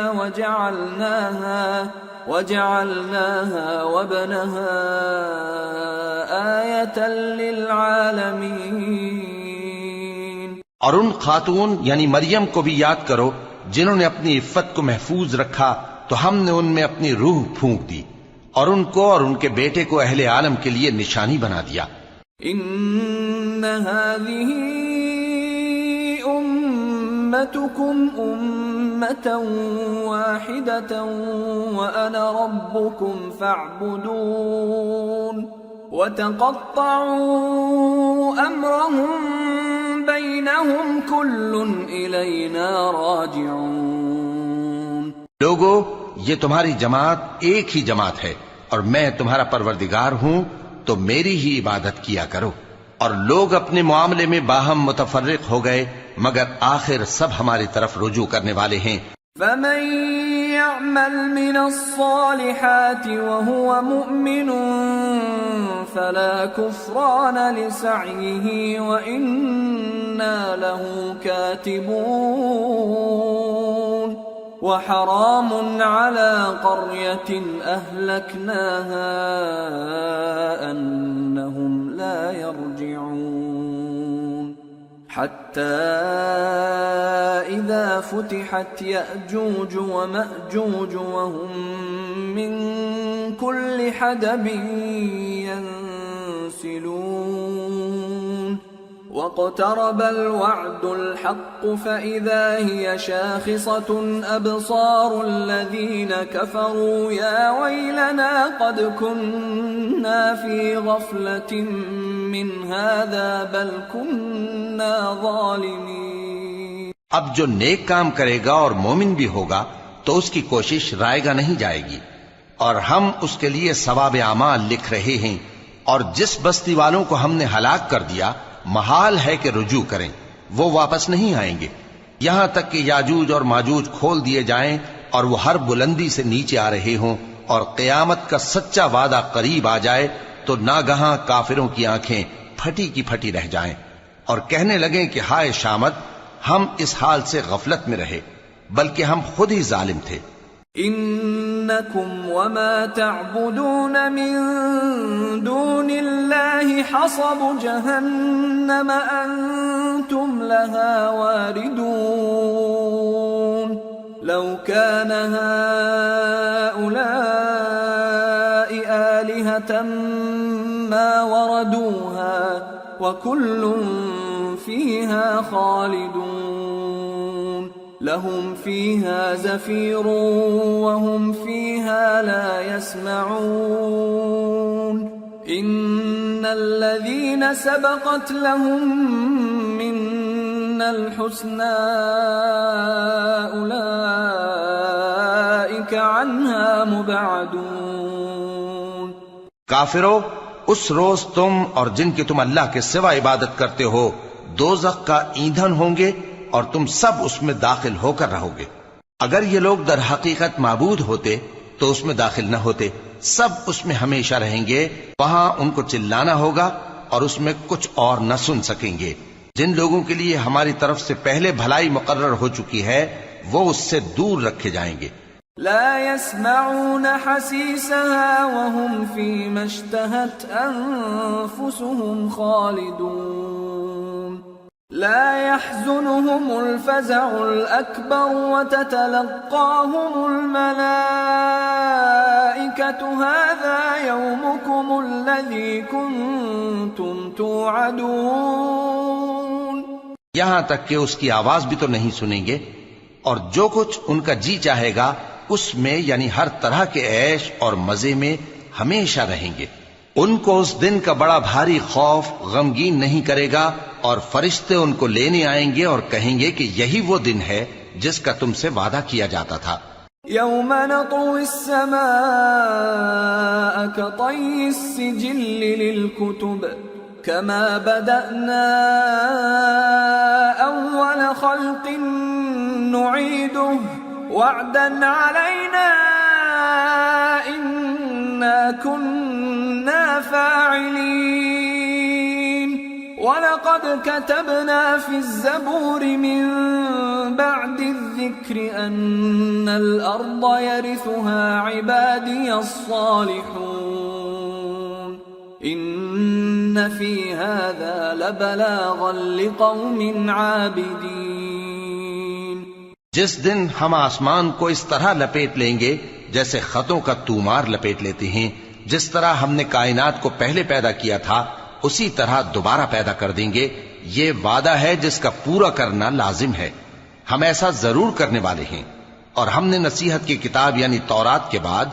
وجعلناها وابنها آية للعالمين. اور ان خاتون یعنی مریم کو بھی یاد کرو جنہوں نے اپنی عفت کو محفوظ رکھا تو ہم نے ان میں اپنی روح پھونک دی اور ان کو اور ان کے بیٹے کو اہل عالم کے لیے نشانی بنا دیا. ان هذه امتكم امة واحدة وانا ربكم فاعبدون وتقطعوا امرهم بينهم كل الینا راجعون. لوگو یہ تمہاری جماعت ایک ہی جماعت ہے اور میں تمہارا پروردگار ہوں تو میری ہی عبادت کیا کرو. اور لوگ اپنے معاملے میں باہم متفرق ہو گئے مگر آخر سب ہماری طرف رجوع کرنے والے ہیں. فمن يعمل من الصالحات وهو مؤمن فلا كفران لسعيه وإنا له كاتبون. وحرام على قرية أهلكناها أنهم لا يرجعون. حتى إذا فتحت يأجوج ومأجوج وهم من كل حدب ينسلون. واقترب الوعد الحق فإذا هي شاخصة أبصار الذين كفروا يا ويلنا قد كنا في غفلة من هذا بل كنا ظالمين. اب جو نیک کام کرے گا اور مومن بھی ہوگا تو اس کی کوشش رائے گا نہیں جائے گی اور ہم اس کے لیے ثواب اعمال لکھ رہے ہیں. اور جس بستی والوں کو ہم نے ہلاک کر دیا محال ہے کہ رجوع کریں، وہ واپس نہیں آئیں گے یہاں تک کہ یاجوج اور ماجوج کھول دیے جائیں اور وہ ہر بلندی سے نیچے آ رہے ہوں اور قیامت کا سچا وعدہ قریب آ جائے تو ناگہاں کافروں کی آنکھیں پھٹی کی پھٹی رہ جائیں اور کہنے لگیں کہ ہائے شامت، ہم اس حال سے غفلت میں رہے بلکہ ہم خود ہی ظالم تھے. انکم وما تعبدون من دون اللہ حصب جہنم انتم لها واردون. لو كان هؤلاء آلهة ما وردوها وكل فيها خالدون. لهم فيها زفير وهم فيها لا يسمعون. إن الذين سبقت لهم منا الحسنى أولئك عنها مبعدون. کافرو، اس روز تم اور جن کی تم اللہ کے سوا عبادت کرتے ہو دوزخ کا ایندھن ہوں گے اور تم سب اس میں داخل ہو کر رہو گے. اگر یہ لوگ در حقیقت معبود ہوتے تو اس میں داخل نہ ہوتے. سب اس میں ہمیشہ رہیں گے. وہاں ان کو چلانا ہوگا اور اس میں کچھ اور نہ سن سکیں گے. جن لوگوں کے لیے ہماری طرف سے پہلے بھلائی مقرر ہو چکی ہے وہ اس سے دور رکھے جائیں گے. لا يسمعون حسيسها وهم فيما اشتهت أنفسهم خالدون. لا يحزنهم الفزع الأكبر وتتلقاهم الملائكة هذا يومكم الذي كنتم توعدون. یہاں تک کہ اس کی آواز بھی تو نہیں سنیں گے اور جو کچھ ان کا جی چاہے گا اس میں یعنی ہر طرح کے عیش اور مزے میں ہمیشہ رہیں گے. ان کو اس دن کا بڑا بھاری خوف غمگین نہیں کرے گا اور فرشتے ان کو لینے آئیں گے اور کہیں گے کہ یہی وہ دن ہے جس کا تم سے وعدہ کیا جاتا تھا. یوم نطوی السماء کطی السجل للکتب كما بدأنا أول خلق نعيده وعدا علينا إنا كنا فاعلين ولقد كتبنا في الزبور من بعد الذكر أن الأرض يرثها عبادي الصالحون إن في هذا لبلاغا لقوم عابدين. جس دن ہم آسمان کو اس طرح لپیٹ لیں گے جیسے خطوں کا تومار لپیٹ لیتے ہیں، جس طرح ہم نے کائنات کو پہلے پیدا کیا تھا اسی طرح دوبارہ پیدا کر دیں گے. یہ وعدہ ہے جس کا پورا کرنا لازم ہے. ہم ایسا ضرور کرنے والے ہیں. اور ہم نے نصیحت کی کتاب یعنی تورات کے بعد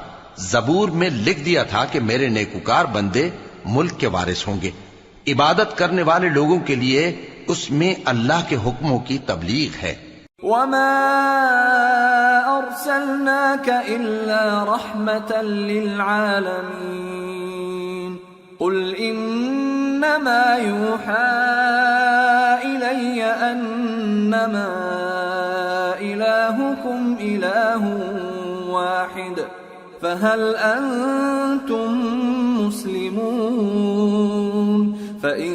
زبور میں لکھ دیا تھا کہ میرے نیکوکار بندے ملک کے وارث ہوں گے. عبادت کرنے والے لوگوں کے لیے اس میں اللہ کے حکموں کی تبلیغ ہے. وما أرسلناك إلا رحمة للعالمين قل إنما يوحى إلي أنما إلهكم إله واحد فهل أنتم مسلمون فإن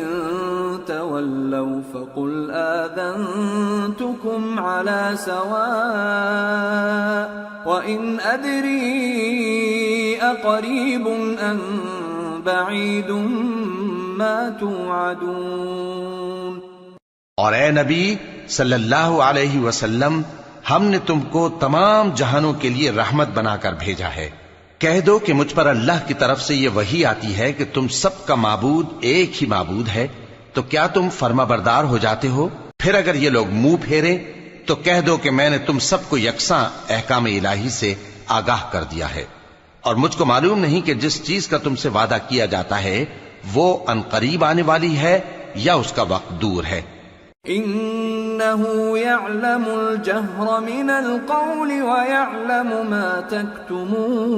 تولوا فقل آذنتكم على سواء وإن أدري أقريب أم بعيد ما توعدون. اور اے نبی صلی اللہ علیہ وسلم، ہم نے تم کو تمام جہانوں کے لیے رحمت بنا کر بھیجا ہے. کہہ دو کہ مجھ پر اللہ کی طرف سے یہ وحی آتی ہے کہ تم سب کا معبود ایک ہی معبود ہے، تو کیا تم فرما بردار ہو جاتے ہو؟ پھر اگر یہ لوگ منہ پھیریں تو کہہ دو کہ میں نے تم سب کو یکساں احکام الہی سے آگاہ کر دیا ہے، اور مجھ کو معلوم نہیں کہ جس چیز کا تم سے وعدہ کیا جاتا ہے وہ عنقریب آنے والی ہے یا اس کا وقت دور ہے. إنه يعلم الجهر من القول ويعلم ما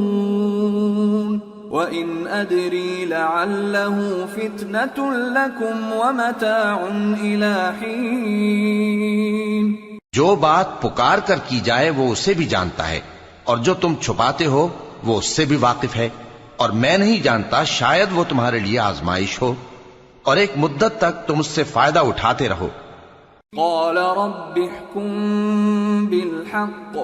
تكتمون وإن أدري لعله فتنة لكم ومتاع إلى حين. جو بات پکار کر کی جائے وہ اسے بھی جانتا ہے، اور جو تم چھپاتے ہو وہ اس سے بھی واقف ہے، اور میں نہیں جانتا، شاید وہ تمہارے لیے آزمائش ہو اور ایک مدت تک تم اس سے فائدہ اٹھاتے رہو. قال رب احكم بالحق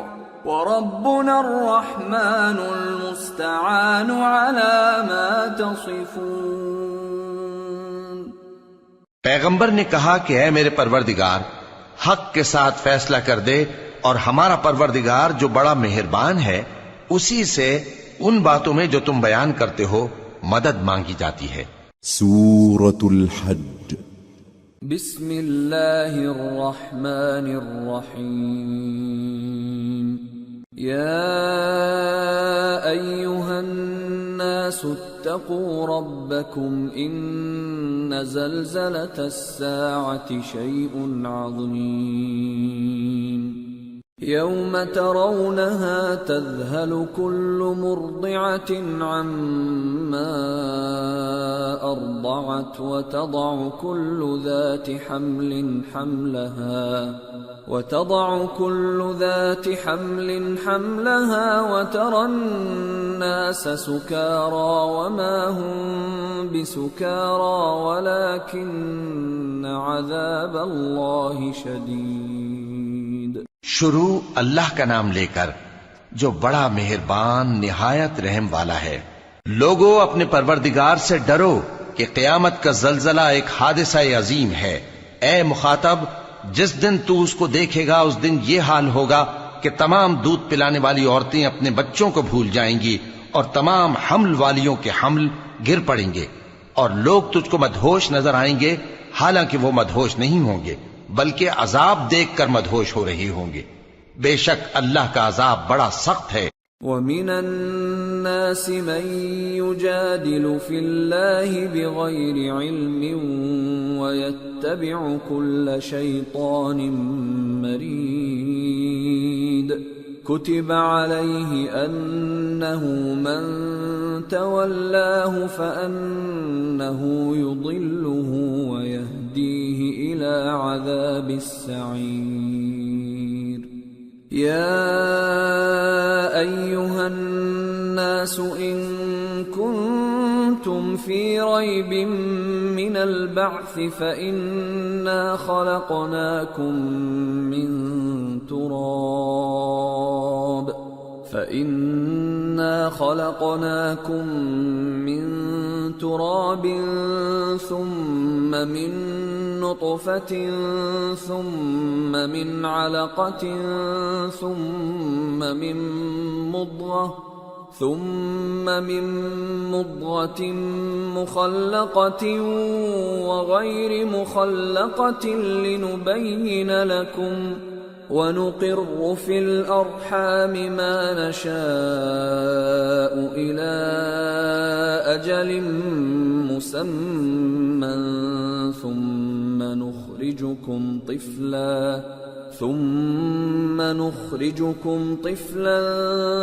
وربنا الرحمن المستعان على ما تصفون. پیغمبر نے کہا کہ اے میرے پروردگار، حق کے ساتھ فیصلہ کر دے، اور ہمارا پروردگار جو بڑا مہربان ہے اسی سے ان باتوں میں جو تم بیان کرتے ہو مدد مانگی جاتی ہے. سورة الحج. بسم اللہ الرحمن الرحیم. یا ایہا الناس اتقوا ربکم ان زلزلة الساعة شیء عظیم يوم ترونها تذهل كل مرضعة عما أرضعت وتضع كل ذات حمل حملها وترى الناس سكارى وما هم بسكارى ولكن عذاب الله شديد. شروع اللہ کا نام لے کر جو بڑا مہربان نہایت رحم والا ہے. لوگو اپنے پروردگار سے ڈرو کہ قیامت کا زلزلہ ایک حادثہ عظیم ہے. اے مخاطب، جس دن تو اس کو دیکھے گا اس دن یہ حال ہوگا کہ تمام دودھ پلانے والی عورتیں اپنے بچوں کو بھول جائیں گی اور تمام حمل والیوں کے حمل گر پڑیں گے، اور لوگ تجھ کو مدہوش نظر آئیں گے حالانکہ وہ مدہوش نہیں ہوں گے بلکہ عذاب دیکھ کر مدہوش ہو رہے ہوں گے. بے شک اللہ کا عذاب بڑا سخت ہے. وَمِنَ النَّاسِ مَن يُجَادِلُ فِي اللَّهِ بِغَيْرِ عِلْمٍ وَيَتَّبِعُ كُلَّ شَيْطَانٍ مَرِيدٍ. كتب عليه أنه من تولاه فأنه يضله ويهديه إلى عذاب السعير. يا أيها الناس إن كنتم في ريب من البعث فإنا خلقناكم من تراب ثم من نطفة ثم من علقة ثم من مضغة مخلقة وغير مخلقة لنبين لكم ونقر في الأرحام ما نشاء إلى أجل مسمى ثم نخرجكم طفلا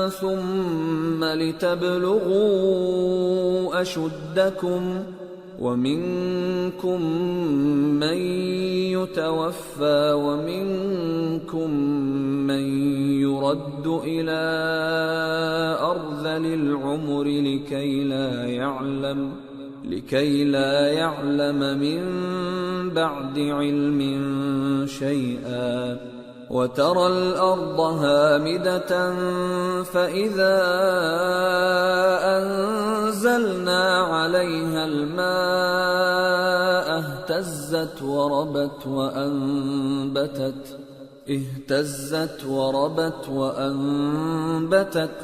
ثم لتبلغوا أشدكم ومنكم من يتوفى ومنكم من يرد إلى أرذل العمر لكي لا يعلم من بعد علم شيئا وترى الأرض هامدة فإذا أنزلنا عليها الماء اهتزت وربت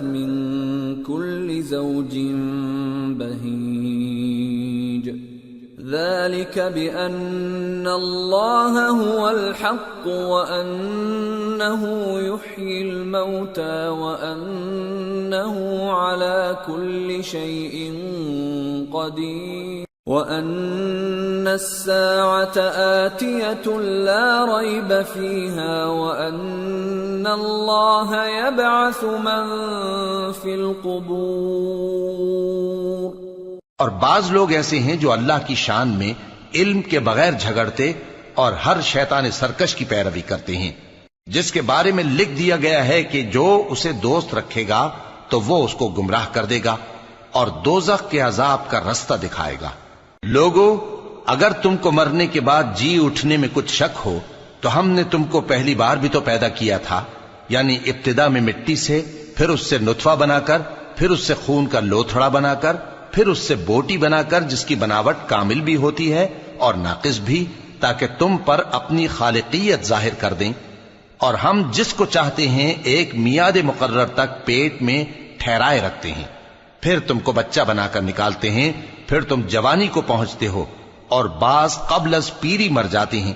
من كل زوج بهيج. ذلك بأن الله هو الحق وأنه يحيي الموتى وأنه على كل شيء قدير وأن الساعة آتية لا ريب فيها وأن الله يبعث من في القبور. اور بعض لوگ ایسے ہیں جو اللہ کی شان میں علم کے بغیر جھگڑتے اور ہر شیطان سرکش کی پیروی کرتے ہیں، جس کے بارے میں لکھ دیا گیا ہے کہ جو اسے دوست رکھے گا تو وہ اس کو گمراہ کر دے گا اور دوزخ کے عذاب کا رستہ دکھائے گا. لوگو، اگر تم کو مرنے کے بعد جی اٹھنے میں کچھ شک ہو تو ہم نے تم کو پہلی بار بھی تو پیدا کیا تھا، یعنی ابتدا میں مٹی سے، پھر اس سے نطفہ بنا کر، پھر اس سے خون کا لوتھڑا بنا کر، پھر اس سے بوٹی بنا کر جس کی بناوٹ کامل بھی ہوتی ہے اور ناقص بھی، تاکہ تم پر اپنی خالقیت ظاہر کر دیں. اور ہم جس کو چاہتے ہیں ایک میعاد مقرر تک پیٹ میں ٹھہرائے رکھتے ہیں، پھر تم کو بچہ بنا کر نکالتے ہیں، پھر تم جوانی کو پہنچتے ہو، اور بعض قبل از پیری مر جاتے ہیں،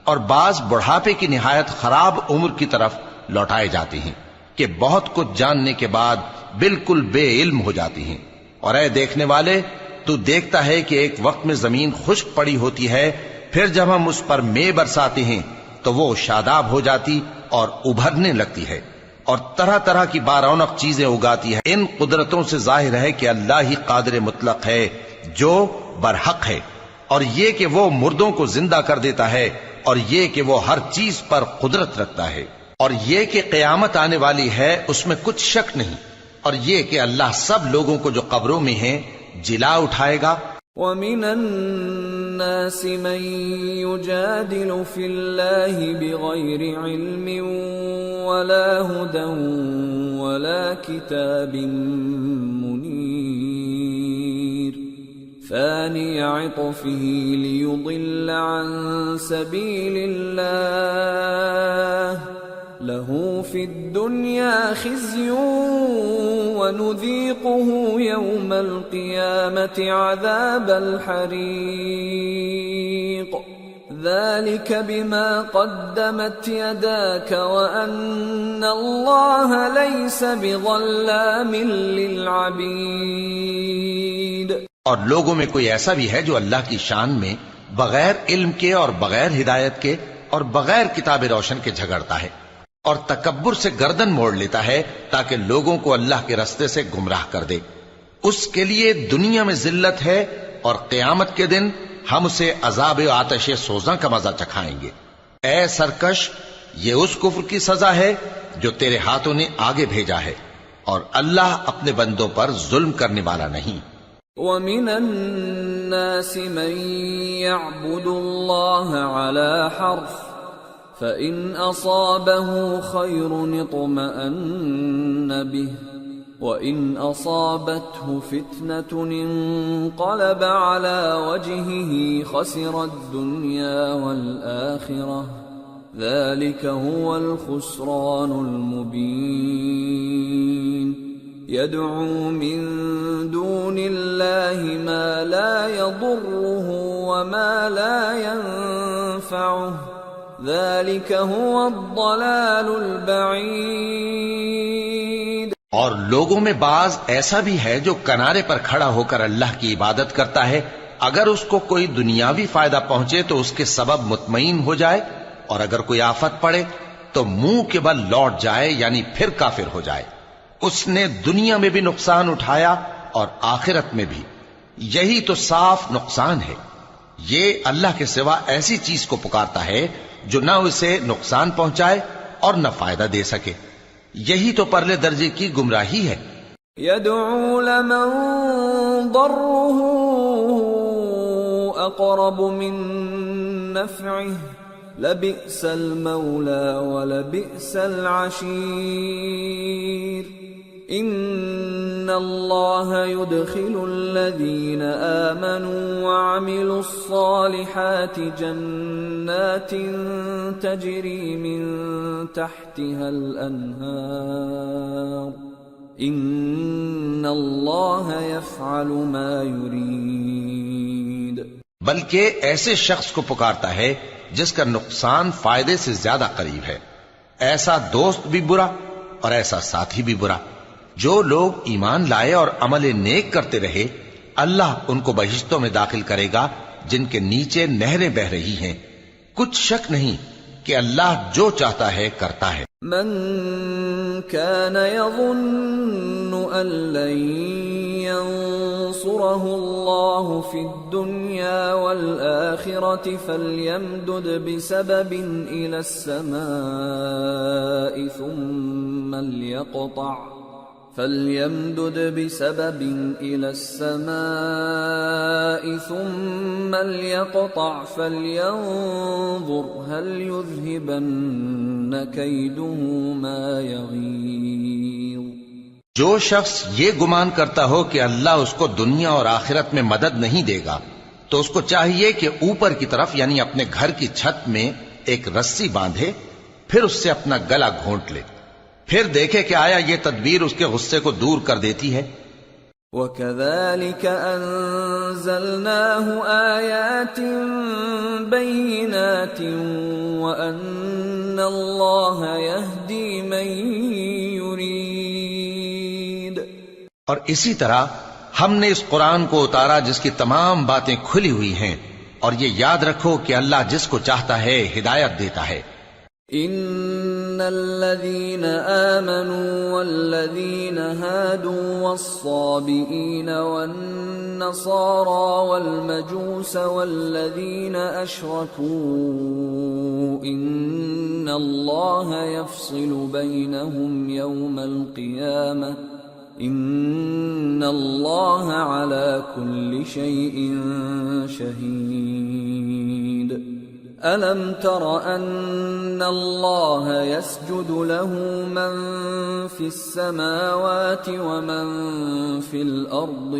اور بعض بڑھاپے کی نہایت خراب عمر کی طرف لوٹائے جاتے ہیں کہ بہت کچھ جاننے کے بعد بالکل بے علم ہو جاتی ہیں. اور اے دیکھنے والے، تو دیکھتا ہے کہ ایک وقت میں زمین خشک پڑی ہوتی ہے، پھر جب ہم اس پر مے برساتے ہیں تو وہ شاداب ہو جاتی اور ابھرنے لگتی ہے اور طرح طرح کی بارونق چیزیں اگاتی ہے. ان قدرتوں سے ظاہر ہے کہ اللہ ہی قادر مطلق ہے جو برحق ہے، اور یہ کہ وہ مردوں کو زندہ کر دیتا ہے، اور یہ کہ وہ ہر چیز پر قدرت رکھتا ہے، اور یہ کہ قیامت آنے والی ہے اس میں کچھ شک نہیں، اور یہ کہ اللہ سب لوگوں کو جو قبروں میں ہیں جلا اٹھائے گا. وَمِنَ النَّاسِ مَن يُجَادِلُ فِي اللَّهِ بِغَيْرِ عِلْمٍ وَلَا هُدًى وَلَا كِتَابٍ مُنِيرٍ ثَانِيَ عِطْفِهِ لِيُضِلَّ عَن سَبِيلِ اللَّهِ لَهُ فِي الدُّنْيَا خِزْيٌ وَنُذِيقُهُ يَوْمَ الْقِيَامَةِ عَذَابَ الْحَرِيقِ ذَلِكَ بِمَا قَدَّمَتْ يَدَاكَ وَأَنَّ اللَّهَ لَيْسَ بِظَلَّامٍ لِلْعَبِيدِ. اور لوگوں میں کوئی ایسا بھی ہے جو اللہ کی شان میں بغیر علم کے اور بغیر ہدایت کے اور بغیر کتاب روشن کے جھگڑتا ہے. اور تکبر سے گردن موڑ لیتا ہے تاکہ لوگوں کو اللہ کے رستے سے گمراہ کر دے، اس کے لیے دنیا میں ذلت ہے اور قیامت کے دن ہم اسے عذاب آتش سوزاں کا مزہ چکھائیں گے۔ اے سرکش، یہ اس کفر کی سزا ہے جو تیرے ہاتھوں نے آگے بھیجا ہے، اور اللہ اپنے بندوں پر ظلم کرنے والا نہیں۔ وَمِنَ النَّاسِ مَن يَعْبُدُ اللَّهَ عَلَى حَرْفٍ فَإِنْ أَصَابَهُ خَيْرٌ اطْمَأَنَّ بِهِ وَإِنْ أَصَابَتْهُ فِتْنَةٌ انقَلَبَ عَلَى وَجْهِهِ خَسِرَ الدُّنْيَا وَالْآخِرَةَ ذَلِكَ هُوَ الْخُسْرَانُ الْمُبِينُ يَدْعُو مِن دُونِ اللَّهِ مَا لَا يَضُرُّهُ وَمَا لَا يَنفَعُهُ ذَلِكَ هُوَ الضَّلَالُ الْبَعِيدُ۔ اور لوگوں میں بعض ایسا بھی ہے جو کنارے پر کھڑا ہو کر اللہ کی عبادت کرتا ہے، اگر اس کو کوئی دنیاوی فائدہ پہنچے تو اس کے سبب مطمئن ہو جائے، اور اگر کوئی آفت پڑے تو منہ کے بل لوٹ جائے، یعنی پھر کافر ہو جائے۔ اس نے دنیا میں بھی نقصان اٹھایا اور آخرت میں بھی، یہی تو صاف نقصان ہے۔ یہ اللہ کے سوا ایسی چیز کو پکارتا ہے جو نہ اسے نقصان پہنچائے اور نہ فائدہ دے سکے، یہی تو پرلے درجے کی گمراہی ہے۔ يَدْعُو لَمَن ضَرُّهُ أَقْرَبُ مِن نَّفْعِهِ لَبِئْسَ الْمَوْلَى وَلَبِئْسَ الْعَشِيرُ إِنَّ اللَّهَ يُدْخِلُ الَّذِينَ آمَنُوا وَعَمِلُوا الصَّالِحَاتِ جَنَّاتٍ تَجْرِي مِن تَحْتِهَا الْأَنْهَارُ إِنَّ اللَّهَ يَفْعَلُ مَا يُرِيدُ۔ بلکہ ایسے شخص کو پکارتا ہے جس کا نقصان فائدے سے زیادہ قریب ہے، ایسا دوست بھی برا اور ایسا ساتھی بھی برا۔ جو لوگ ایمان لائے اور عمل نیک کرتے رہے، اللہ ان کو بہشتوں میں داخل کرے گا جن کے نیچے نہریں بہ رہی ہیں، کچھ شک نہیں کہ اللہ جو چاہتا ہے کرتا ہے۔ من كان يظن أن لن ينصره الله في الدنيا والآخرة فليمدد بسبب إلى السماء ثم ليقطع فلينظر هل يذهبن كيده ما يغيظ۔ جو شخص یہ گمان کرتا ہو کہ اللہ اس کو دنیا اور آخرت میں مدد نہیں دے گا تو اس کو چاہیے کہ اوپر کی طرف یعنی اپنے گھر کی چھت میں ایک رسی باندھے، پھر اس سے اپنا گلا گھونٹ لے، پھر دیکھے کہ آیا یہ تدبیر اس کے غصے کو دور کر دیتی ہے۔ وَكَذَلِكَ أَنزَلْنَاهُ آيَاتٍ بَيِّنَاتٍ وَأَنَّ اللَّهَ يَهْدِي مَن يُرِيدُ۔ اور اسی طرح ہم نے اس قرآن کو اتارا جس کی تمام باتیں کھلی ہوئی ہیں، اور یہ یاد رکھو کہ اللہ جس کو چاہتا ہے ہدایت دیتا ہے۔ ان الذين آمنوا والذين هادوا والصابئين والنصارى والمجوس والذين أشركوا إن الله يفصل بينهم يوم القيامة إن الله على كل شيء شهيد۔ أَلَمْ تَرَ أَنَّ اللَّهَ يَسْجُدُ لَهُ مَن فِي السَّمَاوَاتِ وَمَن فِي الْأَرْضِ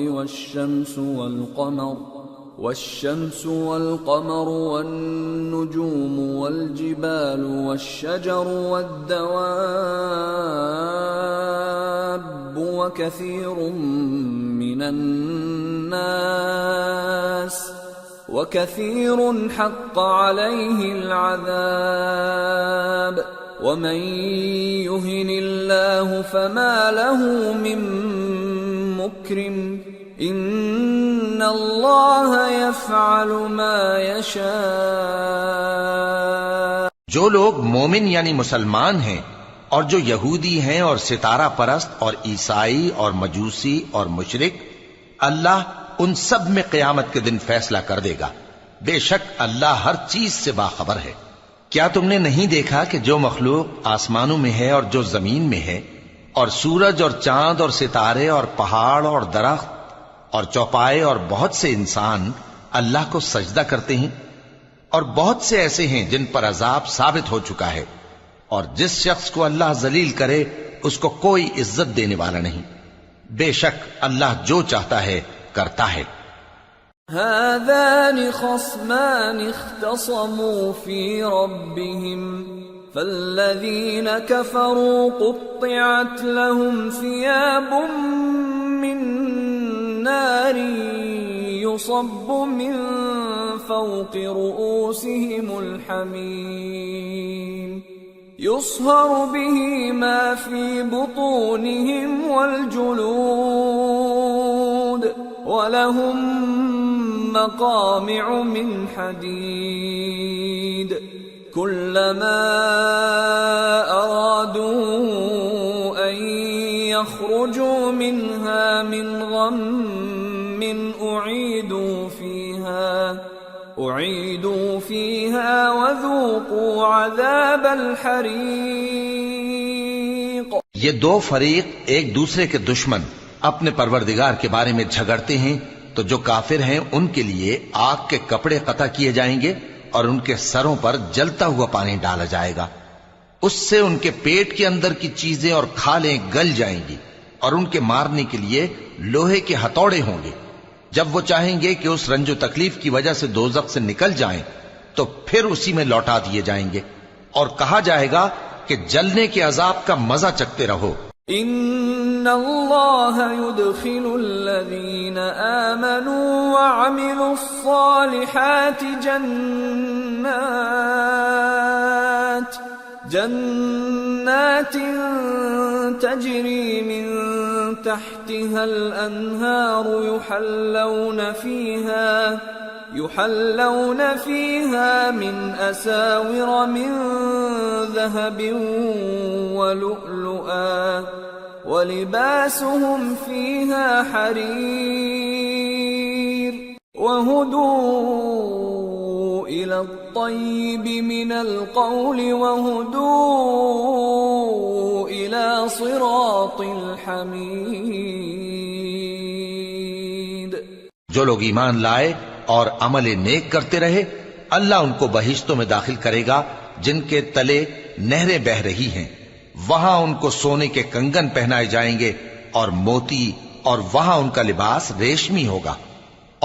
والشمس والقمر والنجوم والجبال والشجر والدواب وكثير من الناس وكثير حق عليه العذاب ومن يهن الله فما له من مكرم ان اللہ یفعل ما یشاء۔ جو لوگ مومن یعنی مسلمان ہیں اور جو یہودی ہیں اور ستارہ پرست اور عیسائی اور مجوسی اور مشرک، اللہ ان سب میں قیامت کے دن فیصلہ کر دے گا۔ بے شک اللہ ہر چیز سے باخبر ہے۔ کیا تم نے نہیں دیکھا کہ جو مخلوق آسمانوں میں ہے اور جو زمین میں ہے، اور سورج اور چاند اور ستارے اور پہاڑ اور درخت اور چوپائے اور بہت سے انسان اللہ کو سجدہ کرتے ہیں، اور بہت سے ایسے ہیں جن پر عذاب ثابت ہو چکا ہے، اور جس شخص کو اللہ ذلیل کرے اس کو کوئی عزت دینے والا نہیں۔ بے شک اللہ جو چاہتا ہے کرتا ہے۔ هذان خصمان اختصموا في ربهم فالذين كفروا قطعت لهم ثياب من نار يصب من فوق رؤوسهم الحميم يصهر به ما في بطونهم والجلود وَلَهُم مَّقَامِعُ مِنْ حَدِيدٍ كُلَّمَا أَرَادُوا أَن يَخْرُجُوا مِنْهَا مِنْ غَمٍّ أُعِيدُوا فِيهَا وَذُوقُوا عَذَابَ الْحَرِيقِ۔ یہ دو فریق ایک دوسرے کے دشمن اپنے پروردگار کے بارے میں جھگڑتے ہیں، تو جو کافر ہیں ان کے لیے آگ کے کپڑے قطع کیے جائیں گے اور ان کے سروں پر جلتا ہوا پانی ڈالا جائے گا، اس سے ان کے پیٹ کے اندر کی چیزیں اور کھالیں گل جائیں گی، اور ان کے مارنے کے لیے لوہے کے ہتھوڑے ہوں گے۔ جب وہ چاہیں گے کہ اس رنج و تکلیف کی وجہ سے دوزخ سے نکل جائیں تو پھر اسی میں لوٹا دیے جائیں گے، اور کہا جائے گا کہ جلنے کے عذاب کا مزہ چکھتے رہو۔ ان اللہ يدخل الذین آمنوا وعملوا الصالحات جنات تجری من تحتها الانہار يحلون فيها من أساور من ذهب ولؤلؤا ولباسهم فيها حرير وهدوا إلى الطيب من القول وهدوا إلى صراط الحميد۔ جو لوگ ایمان لائے اور عمل نیک کرتے رہے، اللہ ان کو بہشتوں میں داخل کرے گا جن کے تلے نہریں بہ رہی ہیں، وہاں ان کو سونے کے کنگن پہنائے جائیں گے اور موتی، اور وہاں ان کا لباس ریشمی ہوگا،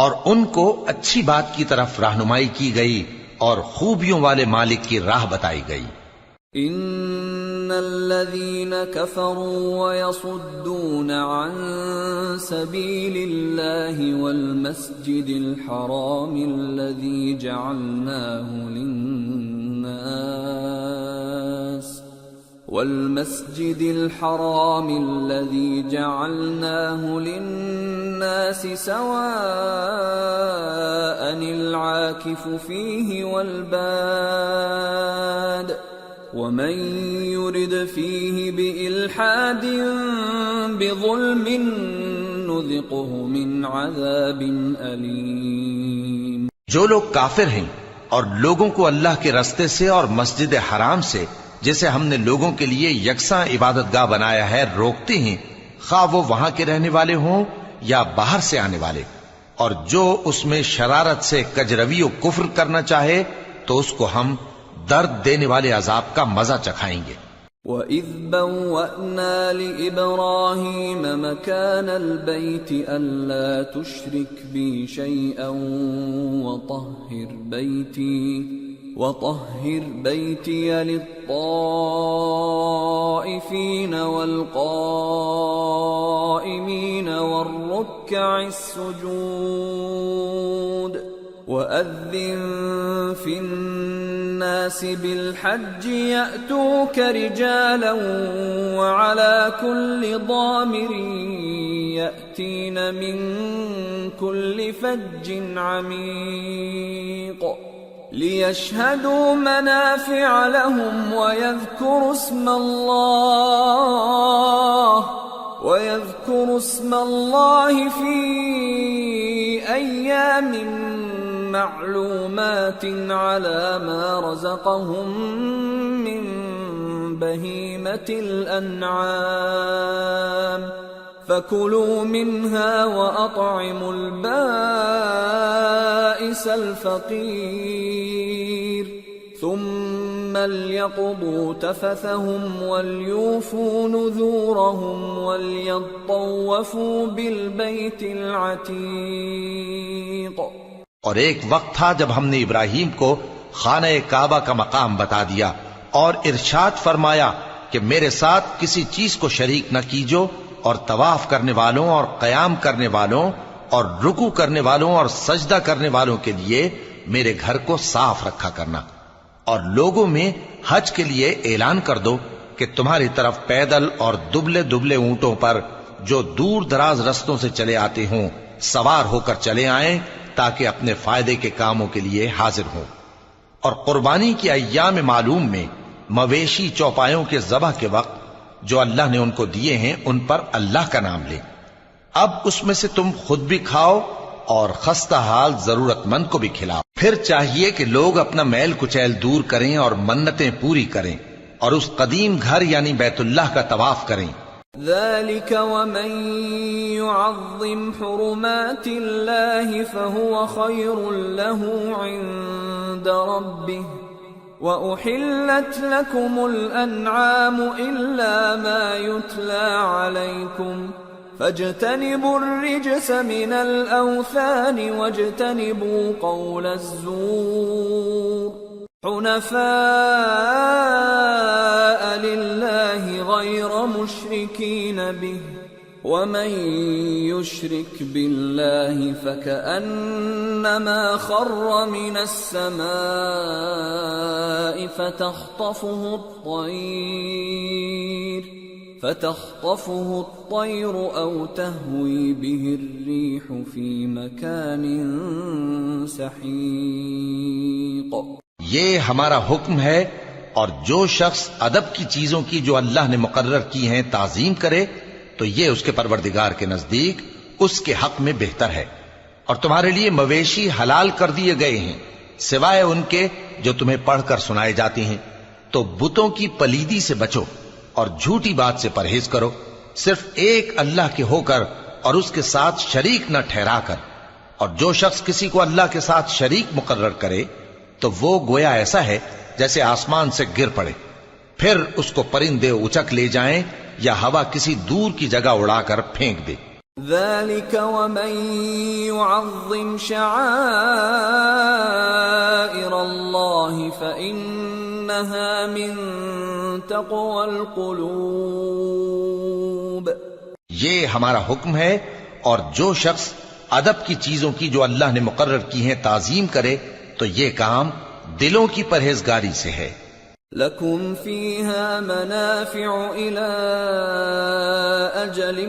اور ان کو اچھی بات کی طرف رہنمائی کی گئی اور خوبیوں والے مالک کی راہ بتائی گئی۔ ان الذين كفروا ويصدون عن سبيل الله والمسجد الحرام الذي جعلناه للناس سواء العاكف فيه والباد ومن يرد فيه بإلحاد بظلم نذقه من عذاب أليم۔ جو لوگ کافر ہیں اور لوگوں کو اللہ کے رستے سے اور مسجد حرام سے، جسے ہم نے لوگوں کے لیے یکساں عبادت گاہ بنایا ہے، روکتے ہیں، خواہ وہ وہاں کے رہنے والے ہوں یا باہر سے آنے والے، اور جو اس میں شرارت سے کجروی و کفر کرنا چاہے تو اس کو ہم درد دینے والے عذاب کا مزہ چکھائیں گے۔ وَإِذْ بَوَّأْنَا لِإِبْرَاهِيمَ مَكَانَ الْبَيْتِ أَلَّا تُشْرِكْ بِي شَيْئًا وَطَهِّرْ بَيْتِيَ لِلطَّائِفِينَ وَالْقَائِمِينَ وَالرُّكَّعِ السُّجُودِ وَأَذِّن فِي النَّاسِ بِالْحَجِّ يَأْتُوكَ رِجَالًا وَعَلَى كُلِّ ضَامِرٍ يَأْتِينَ مِنْ كُلِّ فَجٍّ عَمِيقٍ۔ لِيَشْهَدُوا مَنَافِعَ لَهُمْ وَيَذْكُرُوا اسْمَ اللَّهِ فِي أَيَّامٍ مَّعْلُومَاتٍ عَلَى مَا رَزَقَهُم مِّن بَهِيمَةِ الْأَنْعَامِ فَكُلُوا مِنْهَا وَأَطْعِمُوا الْبَائِسَ الْفَقِيرَ ثُمَّ لْيَقْضُوا تَفَثَهُمْ وَلْيُوفُوا نُذُورَهُمْ وَلْيَطَّوَّفُوا بِالْبَيْتِ الْعَتِيقِ۔ اور ایک وقت تھا جب ہم نے ابراہیم کو خانہ کعبہ کا مقام بتا دیا اور ارشاد فرمایا کہ میرے ساتھ کسی چیز کو شریک نہ کیجو، اور طواف کرنے والوں اور قیام کرنے والوں اور رکوع کرنے والوں اور سجدہ کرنے والوں کے لیے میرے گھر کو صاف رکھا کرنا، اور لوگوں میں حج کے لیے اعلان کر دو کہ تمہاری طرف پیدل اور دبلے دبلے اونٹوں پر جو دور دراز رستوں سے چلے آتے ہوں سوار ہو کر چلے آئیں تاکہ اپنے فائدے کے کاموں کے لیے حاضر ہوں۔ اور قربانی کی ایام معلوم میں مویشی چوپایوں کے ذبح کے وقت جو اللہ نے ان کو دیے ہیں ان پر اللہ کا نام لیں۔ اب اس میں سے تم خود بھی کھاؤ اور خستہ حال ضرورت مند کو بھی کھلاؤ۔ پھر چاہیے کہ لوگ اپنا میل کچیل دور کریں اور منتیں پوری کریں اور اس قدیم گھر یعنی بیت اللہ کا طواف کریں۔ ذَلِكَ وَمَن يُعَظِّمْ حُرُمَاتِ اللَّهِ فَهُوَ خَيْرٌ لَّهُ عِندَ رَبِّهِ وَأُحِلَّتْ لَكُمُ الْأَنْعَامُ إِلَّا مَا يُتْلَى عَلَيْكُمْ فَاجْتَنِبُوا الرِّجْسَ مِنَ الْأَوْثَانِ وَاجْتَنِبُوا قَوْلَ الزُّورِ حُنَفَاءَ لِلَّهِ غَيْرَ مُشْرِكِينَ بِهِ وَمَن يُشْرِكْ بِاللَّهِ فَكَأَنَّمَا خَرَّ مِنَ السَّمَاءِ فَتَخْطَفُهُ الطَّيْرُ أَوْ تَهْوِي بِهِ الرِّيحُ فِي مَكَانٍ سَحِيقٍ۔ یہ ہمارا حکم ہے، اور جو شخص ادب کی چیزوں کی جو اللہ نے مقرر کی ہیں تعظیم کرے تو یہ اس کے پروردگار کے نزدیک اس کے حق میں بہتر ہے۔ اور تمہارے لیے مویشی حلال کر دیے گئے ہیں سوائے ان کے جو تمہیں پڑھ کر سنائے جاتے ہیں، تو بتوں کی پلیدی سے بچو اور جھوٹی بات سے پرہیز کرو، صرف ایک اللہ کے ہو کر اور اس کے ساتھ شریک نہ ٹھہرا کر۔ اور جو شخص کسی کو اللہ کے ساتھ شریک مقرر کرے تو وہ گویا ایسا ہے جیسے آسمان سے گر پڑے، پھر اس کو پرندے اچک لے جائیں یا ہوا کسی دور کی جگہ اڑا کر پھینک دے۔ ذَلِكَ وَمَن يُعَظِّمْ شَعَائِرَ اللَّهِ فَإِنَّهَا مِن تَقْوَى الْقُلُوبِ۔ یہ ہمارا حکم ہے، اور جو شخص ادب کی چیزوں کی جو اللہ نے مقرر کی ہیں تعظیم کرے تو یہ کام دلوں کی پرہیزگاری سے ہے۔ لَكُمْ فِيهَا مَنَافِعُ إِلَىٰ أَجَلٍ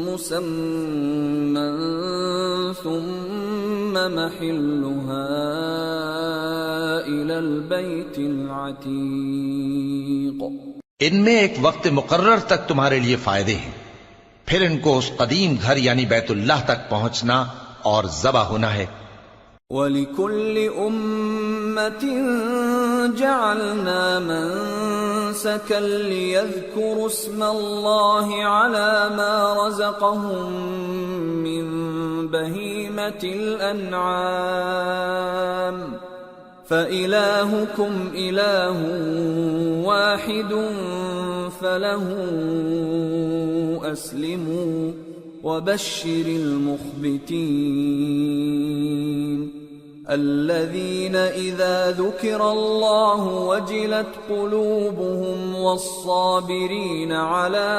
مُّسَمًّى ثُمَّ مَحِلُّهَا إِلَى الْبَيْتِ الْعَتِيقِ۔ ان میں ایک وقت مقرر تک تمہارے لیے فائدے ہیں، پھر ان کو اس قدیم گھر یعنی بیت اللہ تک پہنچنا اور ذبح ہونا ہے۔ وَلِكُلِّ أُمَّةٍ جَعَلْنَا مَنسَكًا لِيَذْكُرُوا اسْمَ اللَّهِ عَلَى مَا رَزَقَهُم مِّن بَهِيمَةِ الْأَنْعَامِ فَإِلَٰهُكُمْ إِلَٰهٌ وَاحِدٌ فَلَهُ أَسْلِمُوا وَبَشِّرِ الْمُخْبِتِينَ الَّذِينَ إِذَا ذُكِرَ اللَّهُ وَجِلَتْ قُلُوبُهُمْ وَالصَّابِرِينَ عَلَى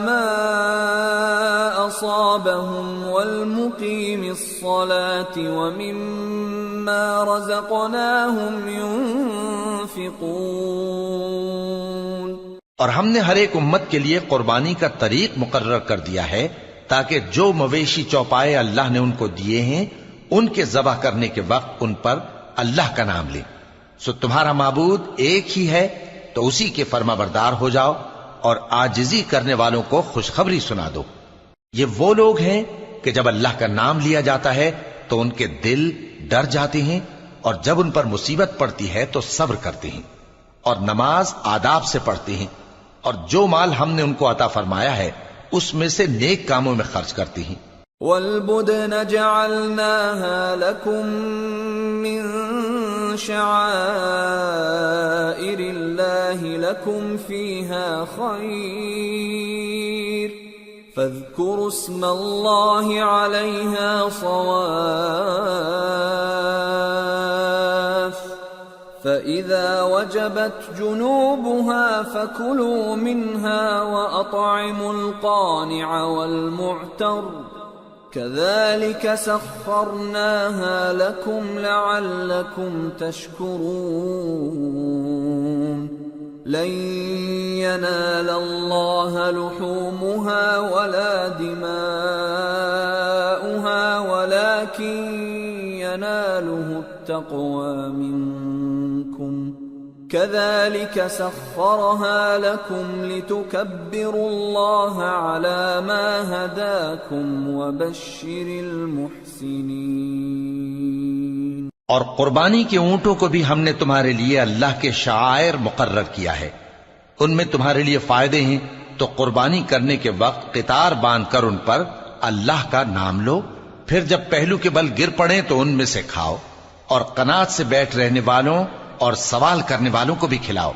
مَا أَصَابَهُمْ وَالْمُقِيمِ الصَّلَاةِ وَمِمَّا رَزَقْنَاهُمْ يُنْفِقُونَ۔ اور ہم نے ہر ایک امت کے لیے قربانی کا طریق مقرر کر دیا ہے، تاکہ جو مویشی چوپائے اللہ نے ان کو دیے ہیں ان کے ذبح کرنے کے وقت ان پر اللہ کا نام لیں۔ سو تمہارا معبود ایک ہی ہے، تو اسی کے فرما بردار ہو جاؤ اور عاجزی کرنے والوں کو خوشخبری سنا دو۔ یہ وہ لوگ ہیں کہ جب اللہ کا نام لیا جاتا ہے تو ان کے دل ڈر جاتے ہیں، اور جب ان پر مصیبت پڑتی ہے تو صبر کرتے ہیں، اور نماز آداب سے پڑھتے ہیں، اور جو مال ہم نے ان کو عطا فرمایا ہے اس میں سے نیک کاموں میں خرچ کرتے ہیں۔ وَالْبُدْنَ جَعَلْنَاهَا لَكُم مِّن شَعَائِرِ اللَّهِ لَكُمْ فِيهَا خَيْرٌ فَاذْكُرُوا اسْمَ اللَّهِ عَلَيْهَا صَوَافَّ فَإِذَا وَجَبَتْ جُنُوبُهَا فَكُلُوا مِنْهَا وَأَطْعِمُوا الْقَانِعَ وَالْمُعْتَرَّ كَذَلِكَ سَخَّرْنَاهَا لَكُمْ لَعَلَّكُمْ تَشْكُرُونَ لَن يَنَالَ اللَّهَ لُحُومُهَا وَلَا دِمَاؤُهَا وَلَكِن يَنَالُهُ التَّقْوَى مِنكُمْ كَذَلِكَ سَخَّرَهَا لَكُمْ لِتُكَبِّرُوا اللَّهَ عَلَى مَا هَدَاكُمْ وَبَشِّرِ الْمُحْسِنِينَ۔ اور قربانی کے اونٹوں کو بھی ہم نے تمہارے لیے اللہ کے شعائر مقرر کیا ہے، ان میں تمہارے لیے فائدے ہیں، تو قربانی کرنے کے وقت قطار باندھ کر ان پر اللہ کا نام لو، پھر جب پہلو کے بل گر پڑیں تو ان میں سے کھاؤ، اور قناعت سے بیٹھ رہنے والوں اور سوال کرنے والوں کو بھی کھلاؤ۔